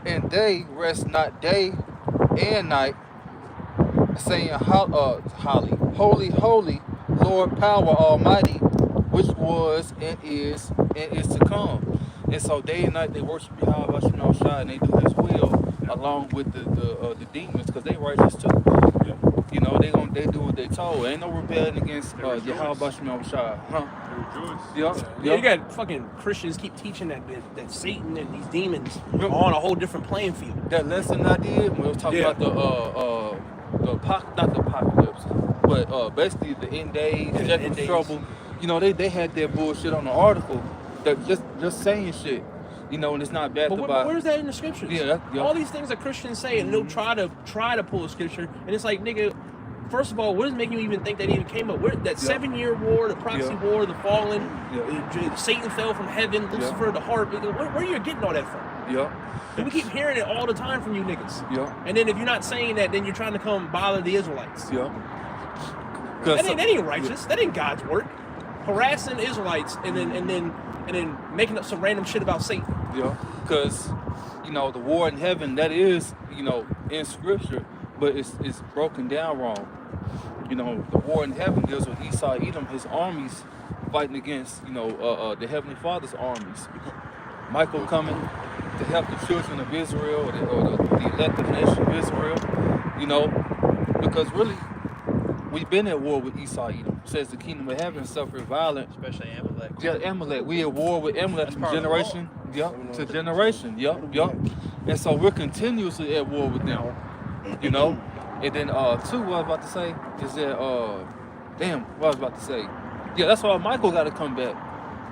and they rest not day and night, saying, Holy, holy, Lord power almighty, which was and is to come. And so day and night they worship Yahweh Shai, and they do His will along with the demons, because they righteous too. You know, they do what they told. Ain't no rebellion against Yahweh Shai. Huh? Rejoice. Yeah, you got fucking Christians keep teaching that Satan and these demons are on a whole different playing field. That lesson I did when we was talking Yeah. about not the apocalypse, but basically the end days, Yeah, Jacob's end days. trouble. You know, they had that bullshit on the article, that just saying shit. You know, and it's not backed But by. where's that in the scriptures? Yeah, yeah. All these things that Christians say, and they'll try to pull a scripture, and it's like, nigga, first of all, what is making you even think that even came up? That 7-year war, the proxy war, the fallen, Satan fell from heaven, Lucifer, the harp. Where are you getting all that from? Yeah. And we keep hearing it all the time from you niggas. Yeah. And then if you're not saying that, then you're trying to come bother the Israelites. Yeah. That ain't righteous. That ain't God's work. Harassing Israelites and then making up some random shit about Satan. Yeah. Because, you know, the war in heaven, that is, you know, in scripture, but it's broken down wrong. You know, the war in heaven deals with Esau, Edom, his armies fighting against, you know, the Heavenly Father's armies. Michael coming to help the children of Israel or the elected nation of Israel, you know, because really, we've been at war with Esau, Edom. It says the kingdom of heaven suffered violence. Especially Amalek. Yeah, Amalek. We at war with Amalek from generation, to generation. And so we're continuously at war with them, you know. And then, two, what I was about to say is that, what I was about to say. Yeah, that's why Michael got to come back,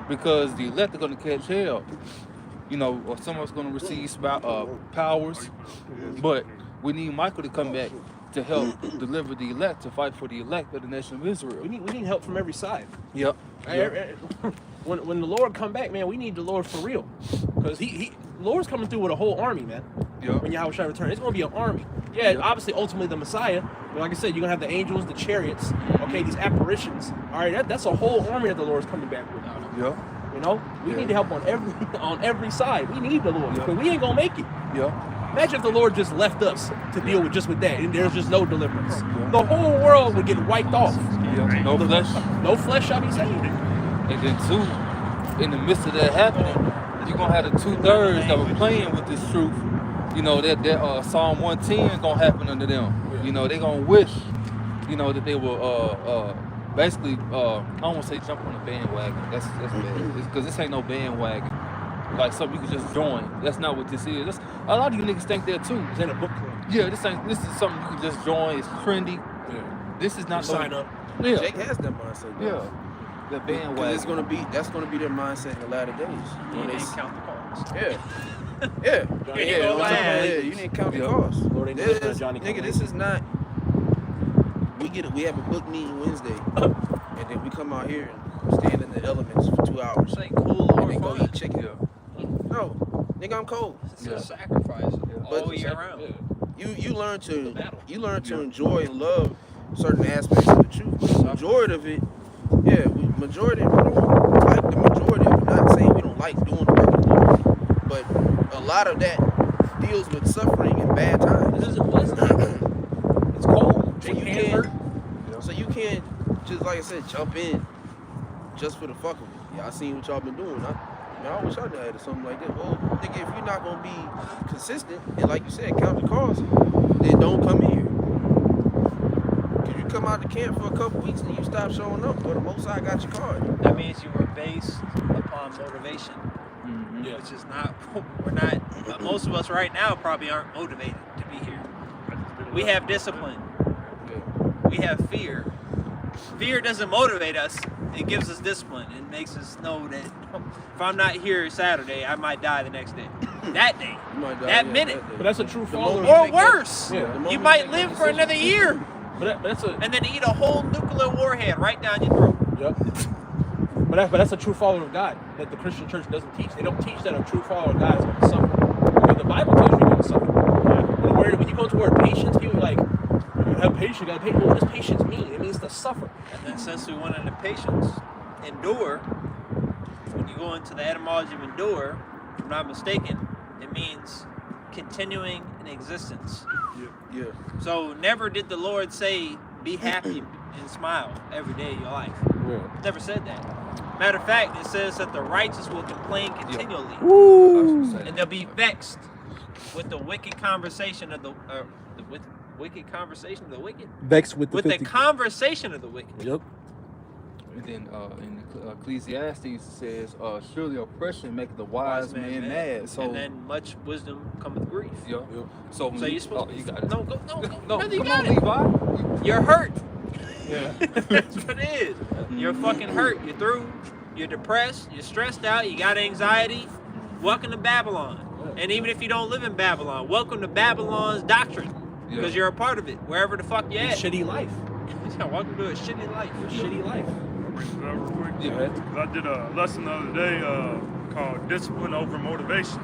because the elect are going to catch hell. You know, or someone's going to receive powers, but we need Michael to come back to help deliver the elect, to fight for the elect of the nation of Israel. We need help from every side. Yep. When the Lord come back, man, we need the Lord for real, because the Lord's coming through with a whole army, man. Yep. When Yahweh shall return, it's going to be an army. Yeah, obviously, ultimately the Messiah. But like I said, you're going to have the angels, the chariots, okay, these apparitions. All right, that's a whole army that the Lord's coming back with. Yep. You know, we need help on every side. We need the Lord, because we ain't gonna make it. Yeah. Imagine if the Lord just left us to deal with with that, and there's just no deliverance. The whole world would get wiped off. Yeah. No flesh. No flesh shall be saved. And then two, in the midst of that happening, you're gonna have the 2/3 that were playing with this truth. You know, that Psalm 110 gonna happen under them. You know, they gonna wish, you know, that they will basically, I don't want to say jump on the bandwagon. That's bad. Because this ain't no bandwagon. Like something you can just join. That's not what this is. A lot of you niggas think that too. It's in a book club. Yeah, this is something you can just join. It's trendy. Yeah. This is not sign up. Yeah. Jake has that mindset. Though. Yeah. The bandwagon. That's gonna be their mindset in the latter days. You didn't count the cost. You didn't count the cost. Lord ain't never done Johnny Nigga, Come this is not. We have a book meeting Wednesday, and then we come out here and stand in the elements for 2 hours. It's like cool And or then go fun. eat chicken. No, nigga, I'm cold. It's a sacrifice all year round. You learn to enjoy and love certain aspects of the truth. But the majority of it, we don't like the majority of it. Not saying we don't like doing the work of the Lord, but a lot of that deals with suffering and bad times. This isn't pleasant. It's cold. So you can't just, like I said, jump in just for the fuck of it. Yeah, I seen what y'all been doing. I wish I had something like that. Well, nigga, if you're not gonna be consistent and, like you said, count the cost, then don't come in here. Cause you come out the camp for a couple weeks and you stop showing up, but the Most High got your card. That means you were based upon motivation, which is not. We're not. Most of us right now probably aren't motivated to be here. We have discipline. We have fear. Fear doesn't motivate us. It gives us discipline. It makes us know that if I'm not here Saturday, I might die the next day. That day. You might die, That minute. But that's a true follower. Or worse. Yeah. You might live for another year. But that's a. And then eat a whole nuclear warhead right down your throat. Yep. But that's a true follower of God that the Christian church doesn't teach. They don't teach that a true follower of God is going to suffer. Because the Bible tells you you're going to suffer. When you go to the word patience, people are like, you have patience, you got to pay. What does patience mean? It means to suffer. And then since we went into patience, endure, when you go into the etymology of endure, if I'm not mistaken, it means continuing in existence. Yeah. So never did the Lord say, be happy and smile every day of your life. Yeah. Never said that. Matter of fact, it says that the righteous will complain continually. And they'll be vexed with the wicked conversation of the wicked conversation of the wicked. Vexed with the conversation of the wicked. Yep. And then in Ecclesiastes it says, surely oppression maketh the wise man mad. So and then much wisdom cometh grief. yeah. So you're supposed you got it. No, brother, you come got on, it. Levi. You're hurt. Yeah. That's what it is. You're fucking hurt. You're through. You're depressed. You're stressed out. You got anxiety. Welcome to Babylon. And even if you don't live in Babylon, welcome to Babylon's doctrine. Because you're a part of it, wherever the fuck you're at. Shitty life. He's gonna walk into a shitty life. Shitty life. Bring it up real quick. Yeah. 'Cause I did a lesson the other day called discipline over motivation.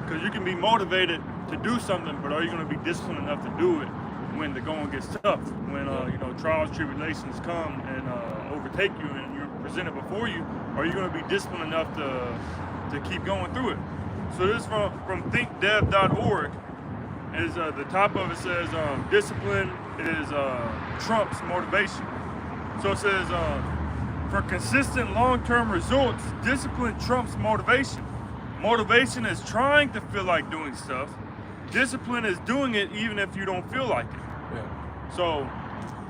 Because you can be motivated to do something, but are you going to be disciplined enough to do it when the going gets tough? When trials, tribulations come and overtake you, and you're presented before you, are you going to be disciplined enough to keep going through it? So this is from thinkdev.org. Is the top of it says discipline is trumps motivation. So it says for consistent long-term results, discipline trumps motivation. Motivation is trying to feel like doing stuff. Discipline is doing it even if you don't feel like it. Yeah. So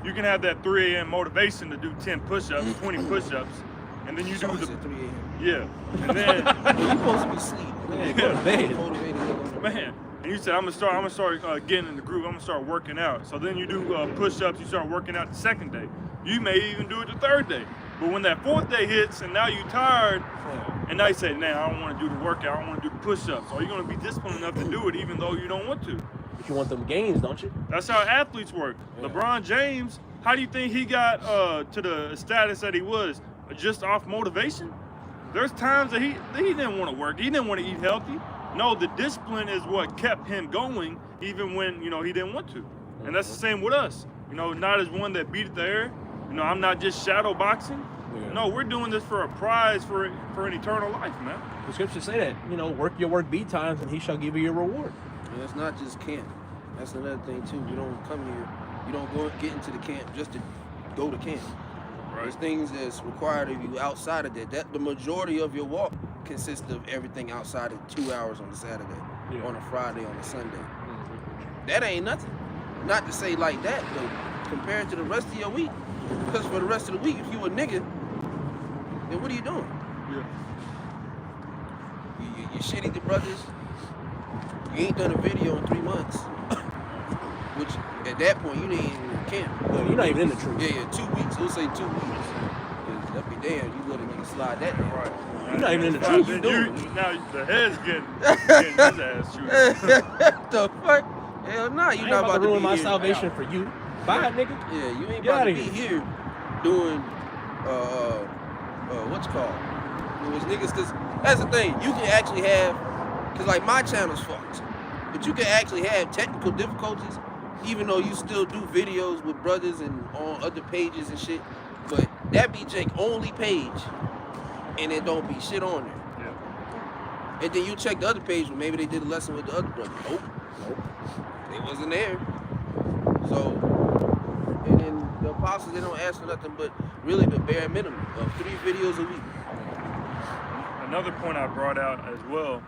you can have that 3 a.m. motivation to do 10 push-ups, 20 push-ups, and then you do the 3 a.m. yeah, and then You're supposed to be asleep. Man, go to bed. Motivated nigga. man, and you said I'm gonna start getting in the groove. I'm gonna start working out. So then you do push-ups. You start working out the second day. You may even do it the third day. But when that fourth day hits and now you're tired, and now you say, "Nah, I don't want to do the workout. I don't want to do the push-ups." Are you gonna be disciplined enough to do it even though you don't want to? But you want them gains, don't you? That's how athletes work. Yeah. LeBron James, how do you think he got to the status that he was? Just off motivation? There's times that he didn't want to work. He didn't want to eat healthy. No, the discipline is what kept him going even when, he didn't want to. And that's the same with us. Not as one that beat the air. I'm not just shadow boxing. Yeah. No, we're doing this for a prize for an eternal life, man. The scriptures say that, work your work B times and he shall give you your reward. And it's not just camp. That's another thing too. You don't come here, you don't go get into the camp just to go to camp. There's things that's required of you outside of that. That the majority of your walk consists of everything outside of 2 hours on a Saturday, on a Friday, on a Sunday. That ain't nothing. Not to say like that, but compared to the rest of your week. Because for the rest of the week, if you a nigga, then what are you doing? Yeah. You shitty the brothers. You ain't done a video in 3 months. Which, at that point, you ain't even in camp. No, you're not even in the truth. Yeah, 2 weeks. We'll say 2 weeks. That'd be damn, you let a nigga slide that down. Right. You're not even in the truth. You Now the head's getting his ass chewed. What the fuck? Hell nah, you I ain't not about to ruin be my here. salvation for you. Bye, nigga. Yeah, you ain't Get about to outta be here. here doing what's it called? It was niggas, cause that's the thing. You can actually have, cause like my channel's fucked, but you can actually have technical difficulties, even though you still do videos with brothers and on other pages and shit. But that be Jake only page, and it don't be shit on there. Yeah. And then you check the other page, where maybe they did a lesson with the other brother. Nope. They wasn't there. So, and then the apostles, they don't ask for nothing but really the bare minimum of 3 videos a week. Another point I brought out as well,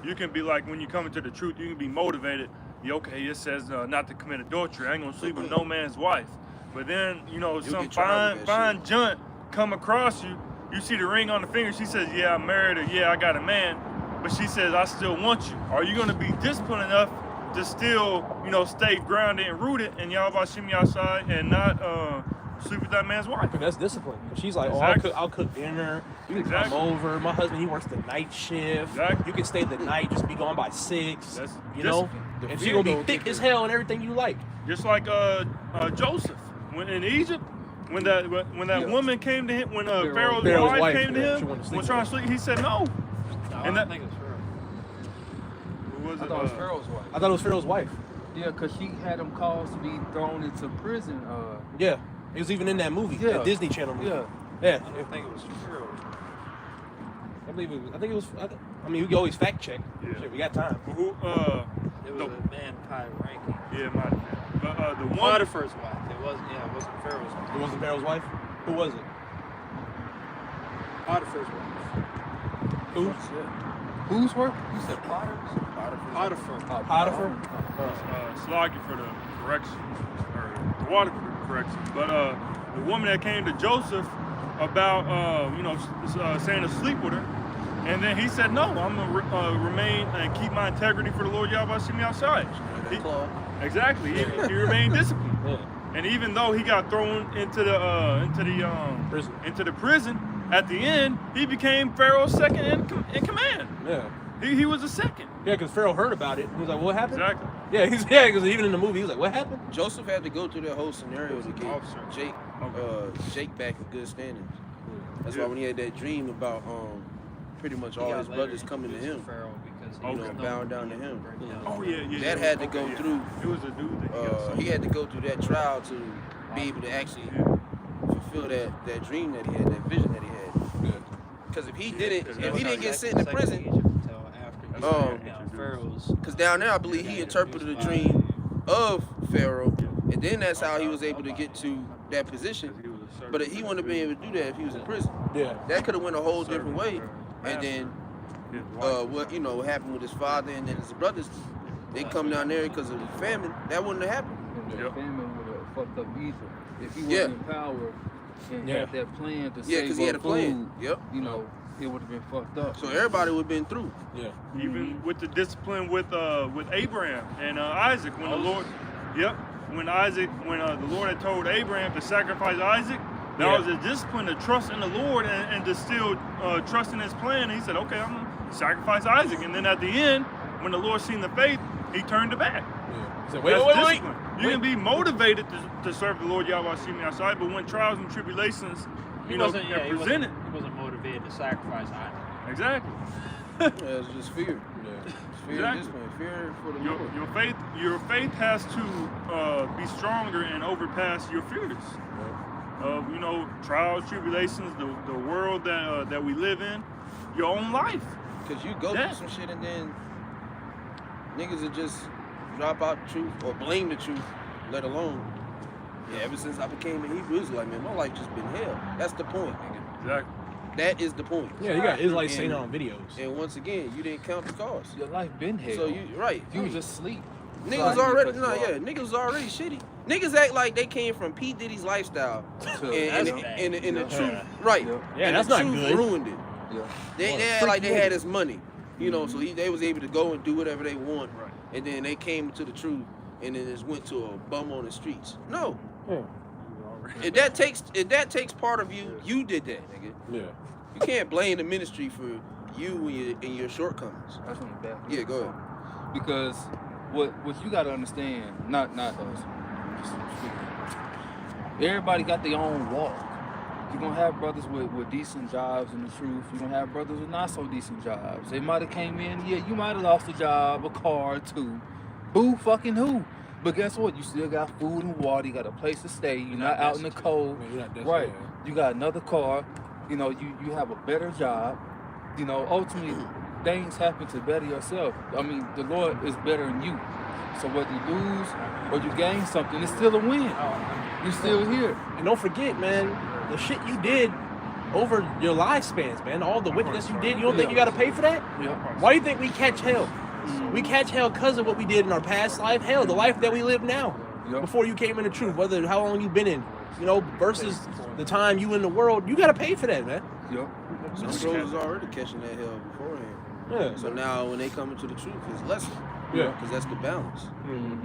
you can be like, when you come into the truth, you can be motivated. Okay, it says not to commit adultery. I ain't gonna sleep with no man's wife. But then, some get tried with that fine junt come across you. You see the ring on the finger. She says, "Yeah, I'm married," or "Yeah, I got a man." But she says, "I still want you." Are you gonna be disciplined enough to still, stay grounded and rooted and y'all about to shimmy outside and not sleep with that man's wife? But that's discipline. She's like, Exactly. I'll cook dinner. You can Exactly. come over. My husband, he works the night shift. Exactly. You can stay the night, just be gone by 6. That's you know? discipline. And she's gonna be thick as hell and everything you like. Just like Joseph, when in Egypt, when that woman came to him, when Pharaoh's wife came to him, was trying to sleep, he said no. And I think it's Who was I it? thought it was Pharaoh's wife. I thought it was Pharaoh's wife. Yeah, because she had him caused to be thrown into prison. Yeah. It was even in that movie, Yeah. that Disney Channel movie. Yeah. Yeah. I think it was true. I believe it was. I think it was. I mean, we can always fact check. Yeah. Shit, we got time. Who? It was a man high ranking. Yeah, it might have been. But the one. Potiphar's wife. It wasn't Pharaoh's wife. It wasn't Pharaoh's wife? Who was it? Potiphar's wife. Who? Whose work? You said Potter's? Potiphar. Potiphar? Sloggy for the correction, or the water for the correction. But the woman that came to Joseph about, saying to sleep with her, and then he said, "No, I'm gonna remain and keep my integrity for the Lord Yahweh see me outside." Exactly. He remained disciplined. Yeah. And even though he got thrown into the prison, at the end he became Pharaoh's second in command. Yeah. He was a second. Yeah, because Pharaoh heard about it. He was like, what happened? Exactly. Yeah, because even in the movie, he was like, what happened? Joseph had to go through that whole scenario to get Officer. Jake back in good standings. That's Yeah. why when he had that dream about pretty much all his brothers coming to him, Pharaoh because he you know, bowing down to him. Oh yeah. That had to go yeah. through. It was a dude that He had to go through that trial to be able to actually fulfill that dream that he had, that vision that he had. Because if he didn't get sent to prison, Pharaoh's. because down there I believe he interpreted the dream of Pharaoh, and then that's how he was able to get to that position. But he wouldn't have been able to do that if he was in prison. Yeah. That could have went a whole different way. And then what happened with his father and then his brothers, they come down there because of the famine. That wouldn't have happened. And the famine would have fucked up Egypt. If he Yeah. wasn't in power and had that plan to Yeah, save because he had a up plan. food, Yep. you know, it would have been fucked up. So everybody would have been through. Yeah. Even with the discipline with Abraham and Isaac, when the Lord, when the Lord had told Abraham to sacrifice Isaac, that was a discipline to trust in the Lord and to still trust in His plan. And he said, okay, I'm gonna sacrifice Isaac. And then at the end, when the Lord seen the faith, He turned it back. Yeah. He said, That's wait. discipline. You can be motivated to serve the Lord Yahweh Shemi outside, but when trials and tribulations, He are wasn't presented. He wasn't motivated to sacrifice Isaac. Exactly. It's just fear. It's fear, Exactly. discipline, fear for the Lord. Your faith has to be stronger and overpass your fears. Trials, tribulations, the world that we live in, your own life. Because you go through some shit and then niggas will just drop out the truth or blame the truth, let alone. Yeah, ever since I became a Hebrew Israelite, man, my life just been hell. That's the point, nigga. Exactly. That is the point. Yeah, you got Israelites saying it And- on videos. And once again, you didn't count the cost. Your life been hell. So you You was just sleep. Niggas Sorry, already because you are. niggas already shitty. Niggas act like they came from P. Diddy's lifestyle. And the truth, right. Yeah, and that's the not truth good. ruined it. Yeah. They act like they had his money. You know, so they was able to go and do whatever they want. Right. And then they came to the truth and then just went to a bum on the streets. No. Yeah. If that takes part of you, you did that, nigga. Yeah. You can't blame the ministry for you and your shortcomings. I just want to back up. Yeah, go ahead. Because what you got to understand, not us, just speaking. Everybody got their own walk. You're going to have brothers with decent jobs in the truth. You're going to have brothers with not so decent jobs. They might have came in, yeah, you might have lost a job, a car, or two. Boo fucking who? But guess what? You still got food and water. You got a place to stay. You're not out in the cold. Yeah, you're not destitute, Right. yeah. You got another car. You know, you have a better job. You know, ultimately, things happen to better yourself. I mean, the Lord is better than you. So whether you lose or you gain something, it's still a win. You're still here. And don't forget, man, the shit you did over your lifespans, man. All the wickedness you did, you don't think you got to pay for that? Yeah. Why do you think we catch hell? We catch hell because of what we did in our past life. Hell, the life that we live now. Yep. Before you came into truth, whether how long you been in, versus the time you in the world, you got to pay for that, man. Yep. Some bros was already catching that hell beforehand. Yeah. So now when they come into the truth, it's lesser. Yeah. Because that's the balance.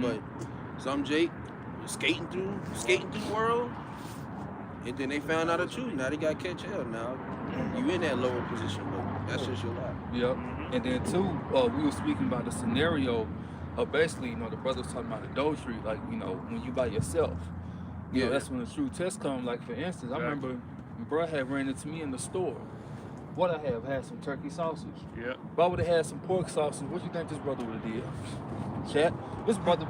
But some Jake was skating through the world, and then they found out the truth. Now they got to catch hell. Now you in that lower position, but that's just your life. Yep. And then too, we were speaking about the scenario of basically, the brothers talking about adultery, like, when you by yourself. You know, that's when the true test come. Like, for instance, I remember bro had ran into me in the store. What I had some turkey sausage. Yeah. If I would have had some pork sausage, what you think this brother would have did? Chat. This brother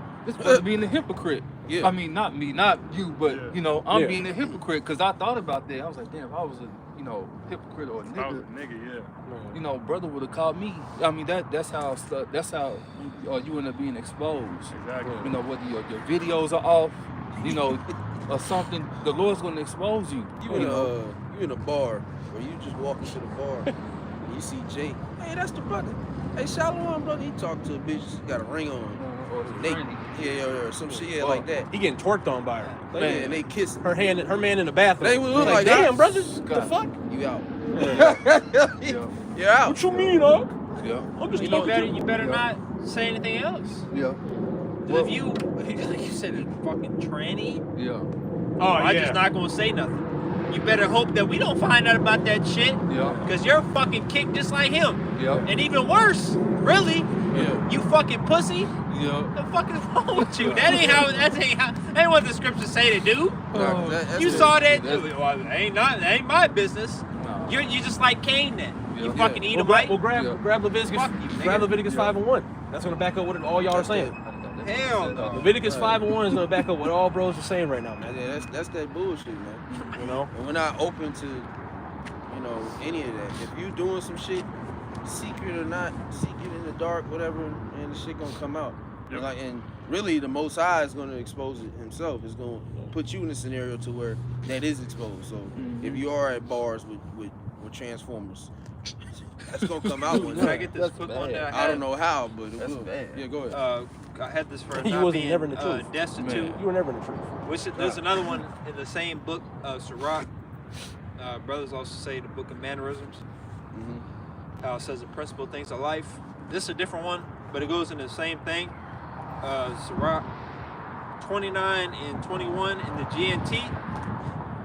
being a hypocrite. Yeah. I mean, not me, not you, but I'm Yeah. being a hypocrite because I thought about that. I was like, damn, if I was a hypocrite or a I was a nigga, nigga, brother would have called me. I mean, that's how you end up being exposed. Exactly. Whether your videos are off, or something, the Lord's gonna expose you. You in a bar, or you just walk into the bar, and you see Jake. Hey, that's the brother. Hey, Shalom, brother. He talked to a bitch, got a ring on. Or his They, granny. or some shit like that. He getting twerked on by her. Yeah, and they kissing. Her man in the bathroom. They would look like damn, that. brother, the God. fuck? You out. Yeah. You're out. What you mean, dog? Yeah. I'm just You talking to you. better not say anything else. Yeah. 'Cause if you, like you said, a fucking tranny, Oh, I'm just not gonna say nothing. you better hope that we don't find out about that shit. Yeah. Because you're fucking kicked just like him. Yeah. And even worse, really, Yeah. you fucking pussy. Yeah. The fuck is wrong with you? That ain't what the scriptures say to do. Nah, that's You it. saw that? That's- Well, that ain't my business. No. You just like Cain then. You Yeah. fucking eat a Well, bite. grab Leviticus. Fuck you, nigga. Grab Leviticus Yeah. 5:1. That's gonna back up what all y'all are saying. Hell no. Leviticus 5:1 is gonna back up what all bros are saying right now, man. Yeah, that's that bullshit, man. You know. And we're not open to, you know, any of that. If you doing some shit, secret or not, secret in the dark, whatever, and the shit gonna come out. Yep. And really, the Most High is gonna expose it himself. It's gonna put you in a scenario to where that is exposed. So if you are at bars with Transformers, that's gonna come out one Can I day. get this That's quick bad. one that I I had? don't know how, but it That's will. bad. Yeah, go ahead. I had this for You not wasn't being never in the truth. destitute. Man. You were never in the truth. Which there's another one in the same book, Sirach. Brothers also say the book of mannerisms. How it says the principal things of life. This is a different one, but it goes in the same thing. Sirach 29 and 21 in the GNT.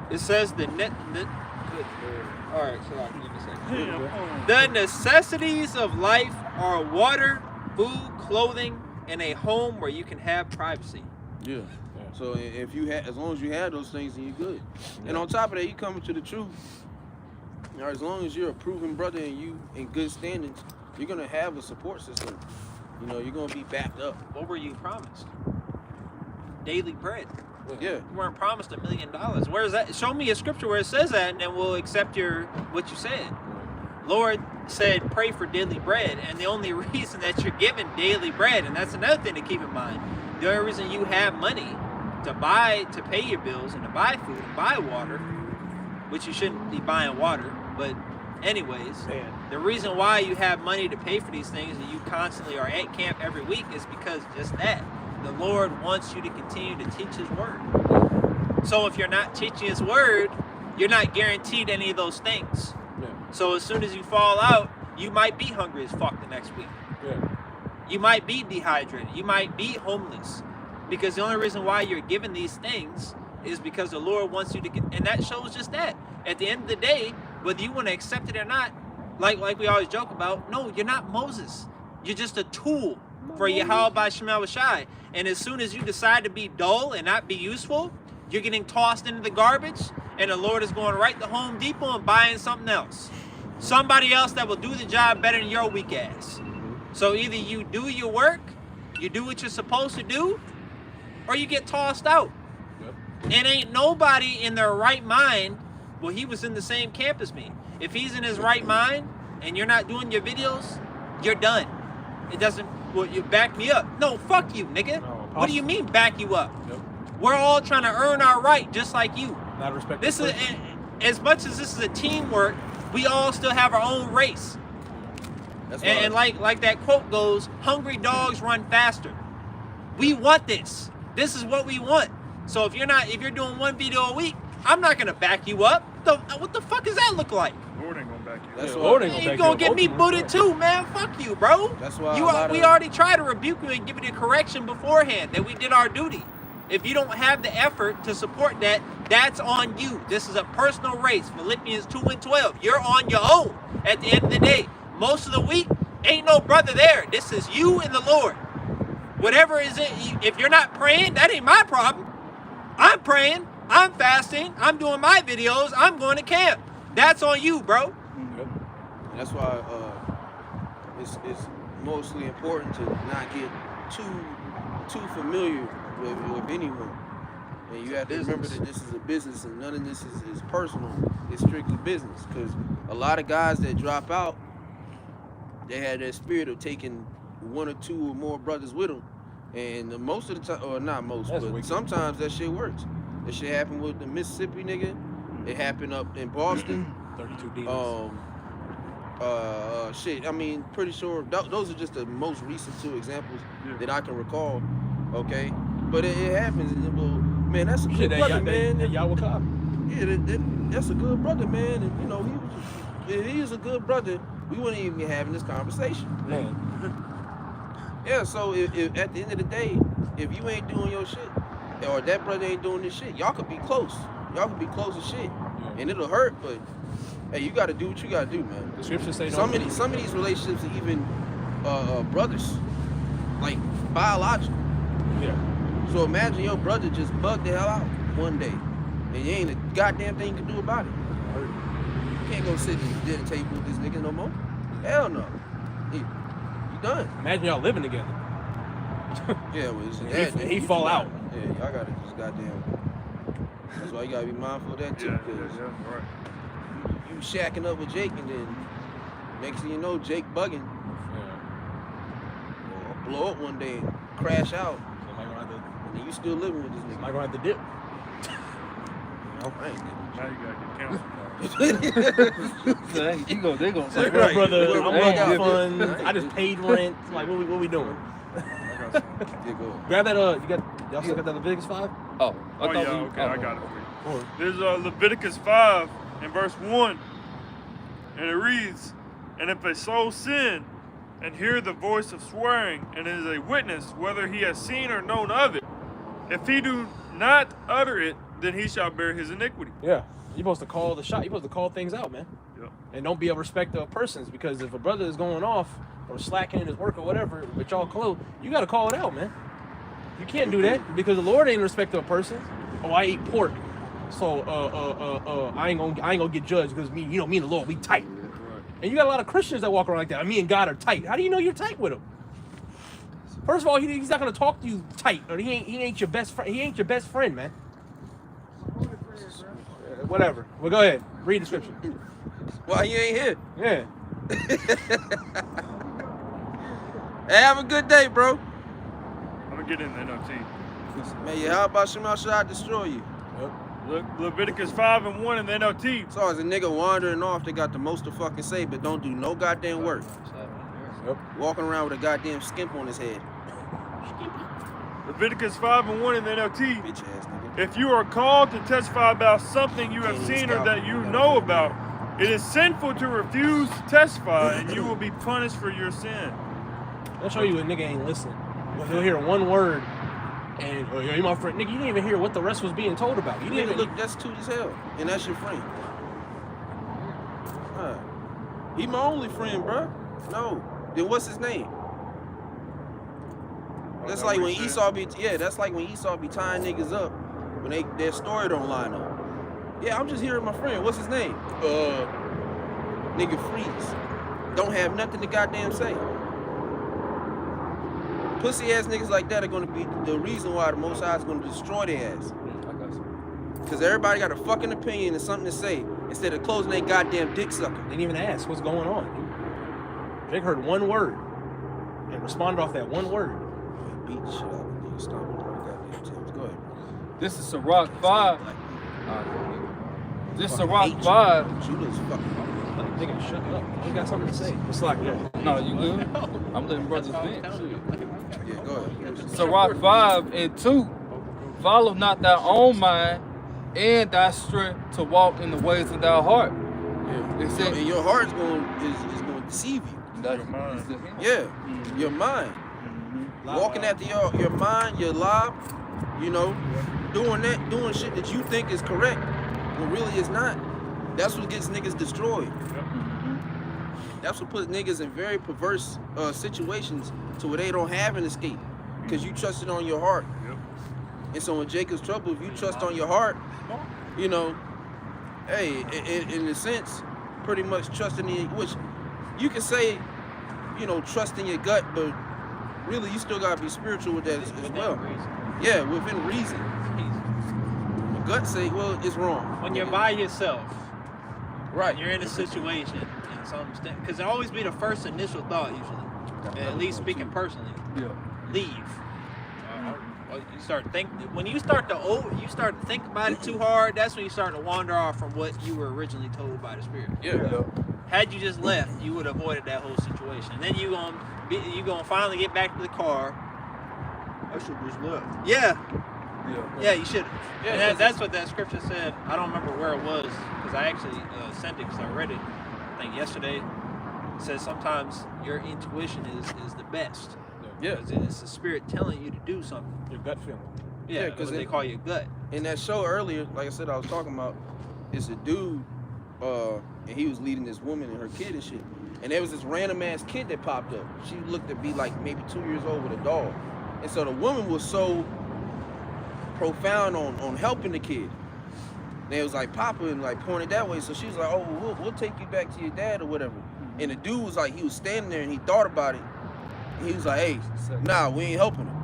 It says the good Lord. All right, so give me a second. The necessities of life are water, food, clothing, and a home where you can have privacy. Yeah. So if you have, as long as you have those things, then you're good. And on top of that, you coming to the truth. Now, as long as you're a proven brother and you in good standings, you're gonna have a support system. You know, you're gonna be backed up. What were you promised? Daily bread. Yeah. You weren't promised $1 million. Where is that? Show me a scripture where it says that, and then we'll accept what you said. Lord said, pray for daily bread, and the only reason that you're given daily bread, and that's another thing to keep in mind. The only reason you have money to pay your bills and to buy food and buy water, which you shouldn't be buying water, but anyways, Man. the reason why you have money to pay for these things and you constantly are at camp every week is because just that. The Lord wants you to continue to teach His Word. So if you're not teaching His Word, you're not guaranteed any of those things. Yeah. So as soon as you fall out, you might be hungry as fuck the next week. Yeah. You might be dehydrated. You might be homeless. Because the only reason why you're given these things is because the Lord wants you to get, and that shows just that. At the end of the day, whether you want to accept it or not, like we always joke about, no, you're not Moses. You're just a tool for Yahweh by Shemal Shai. And as soon as you decide to be dull and not be useful, you're getting tossed into the garbage, and the Lord is going right to Home Depot and buying something else. Somebody else that will do the job better than your weak ass. So either you do your work, you do what you're supposed to do, or you get tossed out. And ain't nobody in their right mind, well, he was in the same camp as me. If he's in his right mind and you're not doing your videos, you're done. It doesn't, well, you back me up. No, fuck you, nigga. No, What do you mean back you up? Yep. We're all trying to earn our right just like you. Not respect. This is, as much as this is a teamwork, we all still have our own race. That's And like that quote goes, hungry dogs run faster. We want this. This is what we want. So if you're doing one video a week, I'm not gonna back you up. What the fuck does that look like? Lord ain't gonna back you. That's Yeah, why. Lord ain't You back gonna up get me ultimately. booted too, man. Fuck you, bro. That's why We already tried to rebuke you and give you the correction beforehand that we did our duty. If you don't have the effort to support that, that's on you. This is a personal race. Philippians 2:12. You're on your own at the end of the day. Most of the week, ain't no brother there. This is you and the Lord. Whatever is it, if you're not praying, that ain't my problem. I'm praying, I'm fasting, I'm doing my videos, I'm going to camp. That's on you, bro. That's why it's mostly important to not get too familiar with anyone. And you have to remember that this is a business and none of this is personal. It's strictly business. Because a lot of guys that drop out, they had that spirit of taking one or two or more brothers with them. And most of the time, or not most, That's but wicked. sometimes that shit works. That shit happened with the Mississippi nigga. It happened up in Boston. 32 demons. Shit, I mean, pretty sure those are just the most recent two examples that I can recall, okay? But it happens, and well, man, that's a good brother, man. Yeah, that's a good brother, man, and you know, if he was a good brother, we wouldn't even be having this conversation. Man. Yeah, so if at the end of the day, if you ain't doing your shit, or that brother ain't doing this shit, y'all could be close. Y'all could be close as shit. and it'll hurt, but hey, you got to do what you got to do, man. The scriptures say Some of these relationships are even brothers, like biological. Yeah. So imagine your brother just bugged the hell out one day, and you ain't a goddamn thing you can do about it. You can't go sit at the dinner table with this nigga no more. Hell no. You done. Imagine y'all living together. Yeah, well, it's He fall out. Yeah, y'all gotta just goddamn. That's why you gotta be mindful of that too, because right. you shacking up with Jake, and then next thing you know, Jake bugging. Or blow up one day and crash out, and then you still living with this nigga. Somebody gonna have to dip. I ain't Now you gotta get counseled. So they gonna say, Like, well, brother, Well, I'm hey, working yeah. funds. I just paid rent. Like, what we doing? Yeah, go ahead. Grab that. Y'all still got that Leviticus 5? oh, Oh, yeah, okay, I got it for you. There's Leviticus 5 and verse 1, and it reads, "And if a soul sin and hear the voice of swearing, and is a witness whether he has seen or known of it, if he do not utter it, then he shall bear his iniquity." Yeah. You're supposed to call the shot. You're supposed to call things out, man. Yep. And don't be a respecter of persons, because if a brother is going off or slacking in his work or whatever, but y'all close, you got to call it out, man. You can't do that, because the Lord ain't a respecter of persons. Oh, I eat pork, so I ain't gonna get judged because me and the Lord, we tight. And you got a lot of Christians that walk around like that. Me and God are tight. How do you know you're tight with him? First of all, he's not gonna talk to you tight, or he ain't your best friend. He ain't your best friend, man. Whatever. Well, go ahead. Read the scripture. Why you ain't here? Yeah. Hey, have a good day, bro. I'm gonna get in the NLT. Man, yeah, how about Shema should I destroy you? Leviticus 5 and 1 in the NLT. So as a nigga wandering off, they got the most to fucking say, but don't do no goddamn work. Yep. Walking around with a goddamn skimp on his head. Leviticus 5 and 1 in the NLT. Bitch ass nigga. If you are called to testify about something you have seen or that you know about, it is sinful to refuse to testify, and you will be punished for your sin. I'll show you a nigga ain't listening. Well, he'll hear one word, and oh, yeah, you my friend. Nigga, you didn't even hear what the rest was being told about. You didn't Nigga even look destitute as hell, and that's your friend. He my only friend, bruh. No. Then what's his name? That's like when Esau be that's like when Esau be tying niggas up when their story don't line up. Yeah, I'm just hearing my friend. What's his name? Nigga Freeze. Don't have nothing to goddamn say. Pussy ass niggas like that are gonna be the reason why the Most High is gonna destroy their ass. Cause everybody got a fucking opinion and something to say instead of closing their goddamn dick sucker. Didn't even ask what's going on. Jake heard one word and responded off that one word. Beat the shit out of niggas. Stop with my goddamn Tim's. Go ahead. This is Sirach 5. This is Sirach 5. Judah's fucking. Nigga, shut up. You got something to say. It's like, yeah. No, you good? I'm letting brothers vent. Yeah, go ahead. Sirach 5 and 2. Follow not thy own mind and thy strength to walk in the ways of thy heart. Yeah. It said, And your heart's going is going to deceive you. That's Yeah, your mind. Walking after your mind, your lob, doing shit that you think is correct, but really it's not. That's what gets niggas destroyed. That's what puts niggas in very perverse situations to where they don't have an escape, because you trusted on your heart. And so in Jacob's trouble, if you trust on your heart, hey, in a sense, pretty much trusting in, which you can say, trust in your gut, but really you still gotta be spiritual with that as well. Yeah, within reason. Your gut say, well, it's wrong. When you're by yourself, Right. you're in a situation, and because it always be the first initial thought usually, at least speaking personally. Yeah. Leave. You start when you start to think about it too hard. That's when you start to wander off from what you were originally told by the Spirit. Yeah. Had you just left, you would have avoided that whole situation. And then you gonna finally get back to the car. I should have just left. Yeah, you should have. Yeah, And that's what that scripture said. I don't remember where it was because I actually sent it because I read it. I think yesterday. It says sometimes your intuition is the best. Yeah. It's the Spirit telling you to do something. Your gut feeling. Yeah, because because they call you gut. In that show earlier, like I said, I was talking about, it's a dude, and he was leading this woman and her kid and shit. And there was this random ass kid that popped up. She looked to be like maybe 2 years old with a dog. And so the woman was so profound on helping the kid. And it was like Papa and like pointed that way. So she was like, oh, we'll take you back to your dad or whatever. And the dude was like, he was standing there and he thought about it. And he was like, hey, nah, we ain't helping him.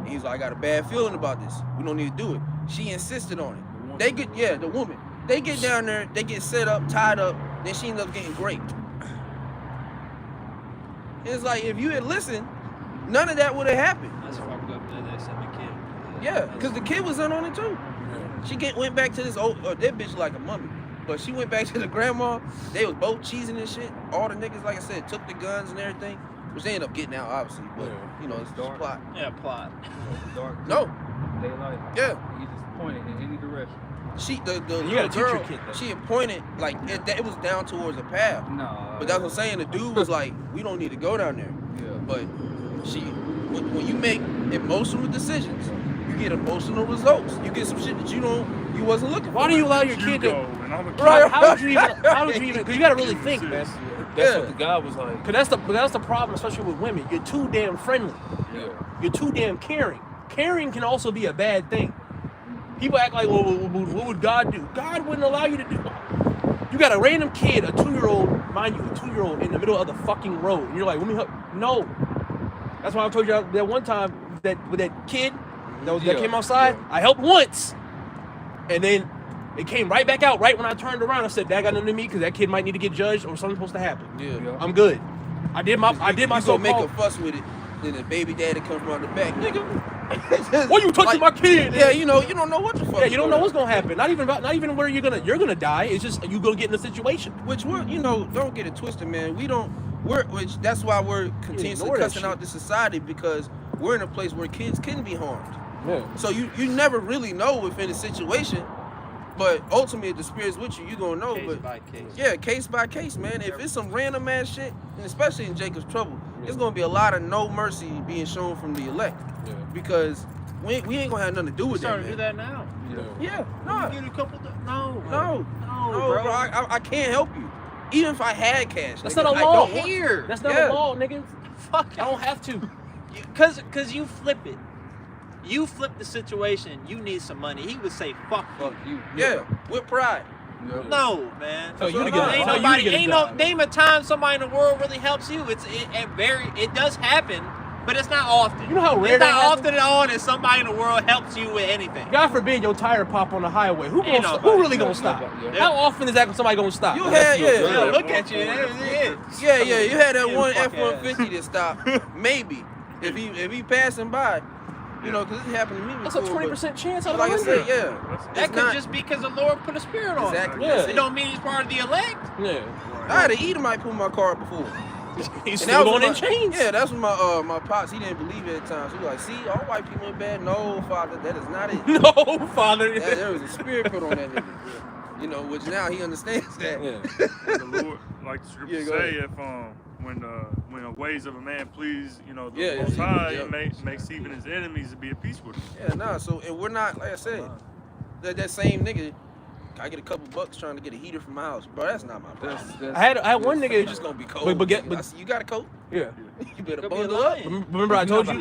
And he was like, I got a bad feeling about this. We don't need to do it. She insisted on it. They get, the woman. They get down there, they get set up, tied up, then she ends up getting raped. It's like, if you had listened, none of that would have happened. That's fucked up that they sent the kid. Yeah, because the kid was in on it too. She went back to this old, that bitch like a mummy. But she went back to the grandma. They was both cheesing and shit. All the niggas, like I said, took the guns and everything. Which they ended up getting out, obviously. But, you know, it's just plot. Yeah, plot. Dark. No. Daylight. Yeah. You just point it in any direction. She, the You little gotta teach your girl, kid that. she had pointed, like, it was down towards a path. No. But that's what I'm saying. The dude was like, we don't need to go down there. Yeah. But when you make emotional decisions, you get emotional results. You get some shit that you wasn't looking for. Why do you allow your kid to? And I'm a kid. Right. How would you even? Because you gotta really think, man. That's what the guy was like. Because that's the problem, especially with women. You're too damn friendly. Yeah. You're too damn caring. Caring can also be a bad thing. People act like, well, what would God do? God wouldn't allow you to do. You got a random kid, a 2-year-old, mind you, a 2-year-old in the middle of the fucking road. And you're like, let me help. No. That's why I told you that one time with that kid that came outside. Yeah. I helped once, and then it came right back out right when I turned around. I said, that got nothing to me because that kid might need to get judged or something's supposed to happen. Yeah. I'm good. I did my You gonna so-called. make a fuss with it, then the baby daddy comes from the back, nigga. Why you touching my kid? Yeah, you don't know what the fuck. Yeah, you don't know what's gonna happen. Not even where you're gonna die. It's just you gonna get in a situation. Which don't get it twisted, man. That's why we're continuously ignore that cussing out the society, because we're in a place where kids can be harmed. Yeah. So you never really know within a situation, but ultimately if the spirit's with you, you gonna know. Case But by case. yeah, case by case, man. If it's some random ass shit, and especially in Jacob's trouble, there's gonna be a lot of no mercy being shown from the elect, because we ain't gonna have nothing to do with that, Starting to do man. that now. Yeah, no, Get a couple. No, no, bro. bro. I can't help you, even if I had cash. That's nigga, not a I law. don't want- Here. That's not Yeah. a law, nigga. Fuck. I don't have to. Cause you flip it. You flip the situation. You need some money. He would say, "Fuck you." Fuck you. Yeah, with pride. Yeah. No, man. So you to to get a- Ain't tell nobody. you to get a Ain't no job. name a time somebody in the world really helps you. It does happen, but it's not often. You know how rare it's that not happens? often at all that somebody in the world helps you with anything. God forbid your tire pop on the highway. Who Ain't really nobody. gonna stop? Yeah. How often is that somebody gonna stop? You had Yeah, yeah, look at you. That was it. yeah. You had that Yeah, one fuck F-150 that stopped. Maybe if he passing by, because it happened to me before. That's a 20% chance But out of like I 100. said, yeah, That it's could not just be because the Lord put a spirit on him. exactly. Yeah. that's It it. don't mean he's part of the elect. Yeah. I had an Edomite pull my car before. He's And still that was going in my- chains. Yeah, that's when my pops, he didn't believe it at times. He was like, see, all white people ain't bad. No, Father, that is not it. No, Father. There was a spirit put on that nigga. Which now he understands that. Yeah. The Lord, like the scripture Yeah, go say, if when the ways of a man please, the Yeah, Most High, yeah. it makes even his enemies to be at peace with him. Yeah, nah, so, and we're not, like I said, that same nigga, I get a couple bucks trying to get a heater from my house. Bro, that's not my problem. I had one nigga It's just gonna be cold. But I see you got a coat? yeah. You better Could be bundle up. lying. Remember I told you?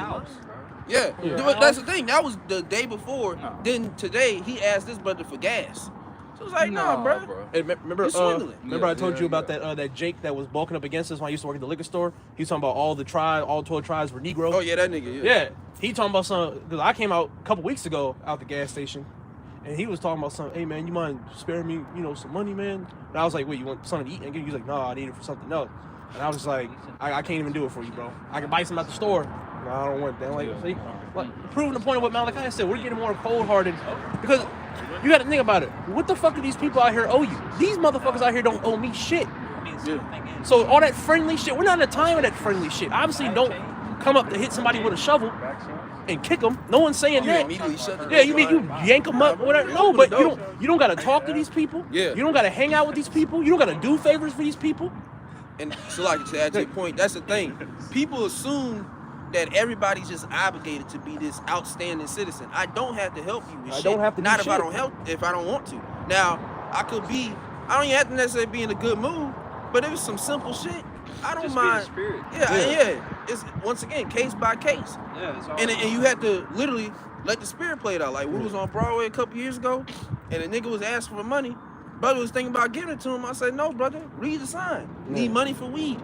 Yeah, Yeah. But that's the thing. That was the day before. No. Then today, he asked this brother for gas. So it's like, nah, bro. Hey, remember, You're swindling. remember I told Yeah, you about yeah. that Jake that was bulking up against us when I used to work at the liquor store. He was talking about all 12 tribes were Negro. Oh, yeah, that nigga, Yeah, he talking about some. Cause I came out a couple weeks ago out the gas station, and he was talking about something. Hey man, you mind sparing me, some money, man? And I was like, wait, you want something to eat? And he was like, no, I need it for something else. And I was like, I can't even do it for you, bro. I can buy some at the store. No, I don't want that. Like, see, proving the point of what Malachi said. We're getting more cold-hearted because you got to think about it. What the fuck do these people out here owe you? These motherfuckers out here don't owe me shit. So all that friendly shit, we're not in a time of that friendly shit. Obviously, don't come up to hit somebody with a shovel and kick them. No one's saying You that. immediately shut the door. Yeah, you mean you yank them up, whatever. No, but you don't gotta talk to these people. Yeah. You don't gotta hang out with these people. You don't gotta do favors for these people. And so, like to add to your point, that's the thing. People assume that everybody's just obligated to be this outstanding citizen. I don't have to help you with I shit. don't have to do Not if I shit. don't help, if I don't want to. Now, I don't even have to necessarily be in a good mood, but if it's some simple shit, I don't Just mind. be the spirit. Yeah. It's once again case by case. Yeah, it's all And you had to literally let the spirit play it out. Like we was on Broadway a couple years ago, and a nigga was asking for money. Brother was thinking about giving it to him. I said, no, brother, read the sign. Need money for weed.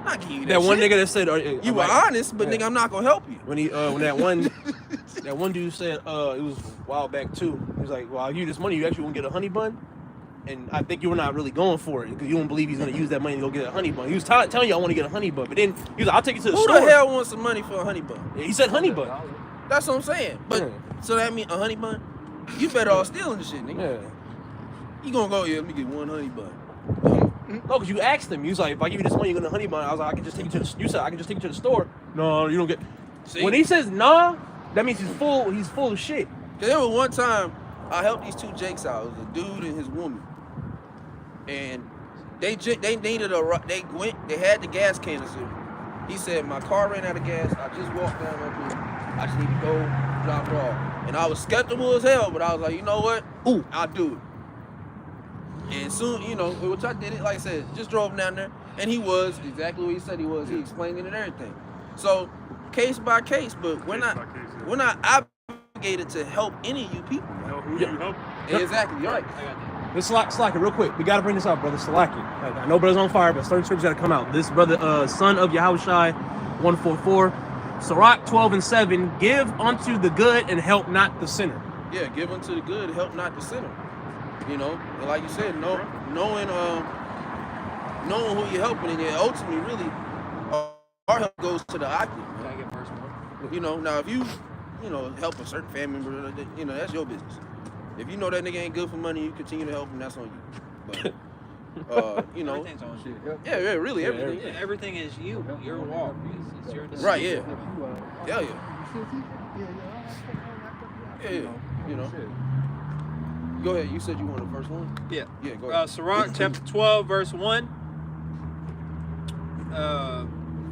Not give you That one shit. nigga that said You were honest, but nigga, I'm not gonna help you. when that one dude said it was a while back too. He was like, well, I'll give you this money, you actually won't get a honey bun. And I think you were not really going for it because you don't believe he's gonna use that money to go get a honey bun. He was telling you I want to get a honey bun, but then he was like, I'll take you to the store. Who the hell wants some money for a honey bun? Yeah, he said honey bun. That's what I'm saying. But so that mean a honey bun? You better off stealing the shit, nigga. Yeah. You gonna go, let me get one honey bun. No, because you asked him. You was like, if I give you this money, you're gonna honey bun. I was like, I can just take you to the. You said I can just take you to the store. No, you don't get. See? When he says nah, that means he's full. He's full of shit. Cause there was one time I helped these two Jakes out. It was a dude and his woman, and they needed they had the gas canister. He said my car ran out of gas. I just walked down up here. I just need to go drop it off. And I was skeptical as hell, but I was like, you know what? Ooh, I'll do it. And soon, which I did it, like I said, just drove him down there, and he was exactly what he said he was. He explained it and everything. So, case by case, but we're not obligated to help any of you people. Know who you help. Exactly, you're right. Let's slack it real quick. We gotta bring this out, brother. Slack it. I know brother's on fire, but certain scriptures gotta come out. This brother, son of Yahushai, 144, Sirach 12:7. Give unto the good and help not the sinner. Yeah, give unto the good, help not the sinner. And like you said, knowing who you're helping, and ultimately, really, our help goes to the active. Can I get verse 1? Now if you, help a certain family member, that's your business. If you know that nigga ain't good for money, you continue to help him, that's on you. But, Everything's on you. yeah, really, everything. Yeah, everything is you. Your walk. It's your decision. Right, yeah. Yeah. Go ahead. You said you wanted verse 1? Yeah. Yeah, go ahead. Sirach chapter 12, verse 1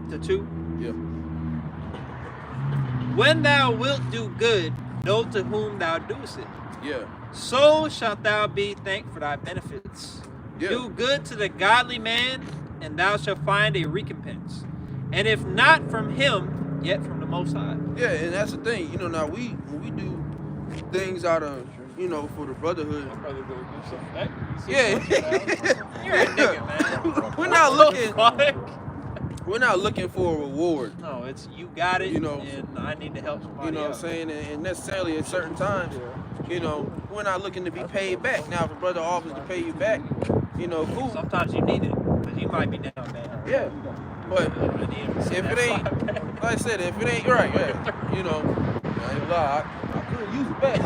to 2. Yeah. When thou wilt do good, know to whom thou doest it. Yeah. So shalt thou be thanked for thy benefits. Yeah. Do good to the godly man, and thou shalt find a recompense. And if not from him, yet from the Most High. Yeah, and that's the thing. Now when we do things out of, for the brotherhood. My brother go give some back. Yeah. You're a nigga, man. We're not looking for a reward. No, it's you got it, and I need to help somebody. You know what I'm saying? And necessarily at certain times, we're not looking to be paid back. Now, if a brother offers to pay you back, cool. Sometimes you need it, because you might be down, man. Yeah. But if it ain't, like I said, if it ain't right, I ain't lie, I could use it back.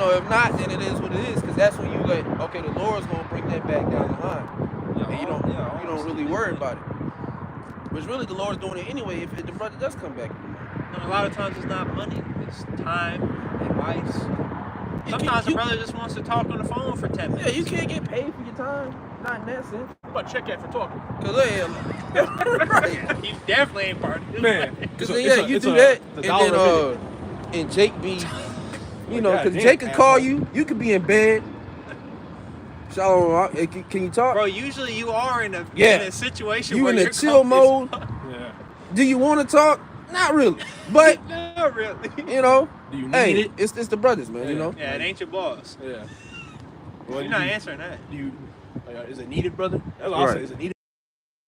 If not, then it is what it is, because that's when you okay, the Lord's gonna bring that back down the line, and you don't really worry about it. But really, the Lord's doing it anyway if the brother does come back. And a lot of times it's not money, it's time, advice. Sometimes the brother just wants to talk on the phone for 10 minutes. Yeah, you can't get paid for your time. Not in that sense. I'm about to check that for talking. Cause right. You definitely ain't part of this. Man. Cause then you do that, and then and Jake be, cause Jake could call you. You could be in bed. Shalom, can you talk? Bro, usually you are in a situation you where in a chill mode. Yeah. Do you want to talk? Not really, but not really. Do you need it? It's the brothers, man. Yeah, it ain't your boss. Yeah. Well, you're not answering that. Is it needed, brother? That's what I'll say. Is it needed?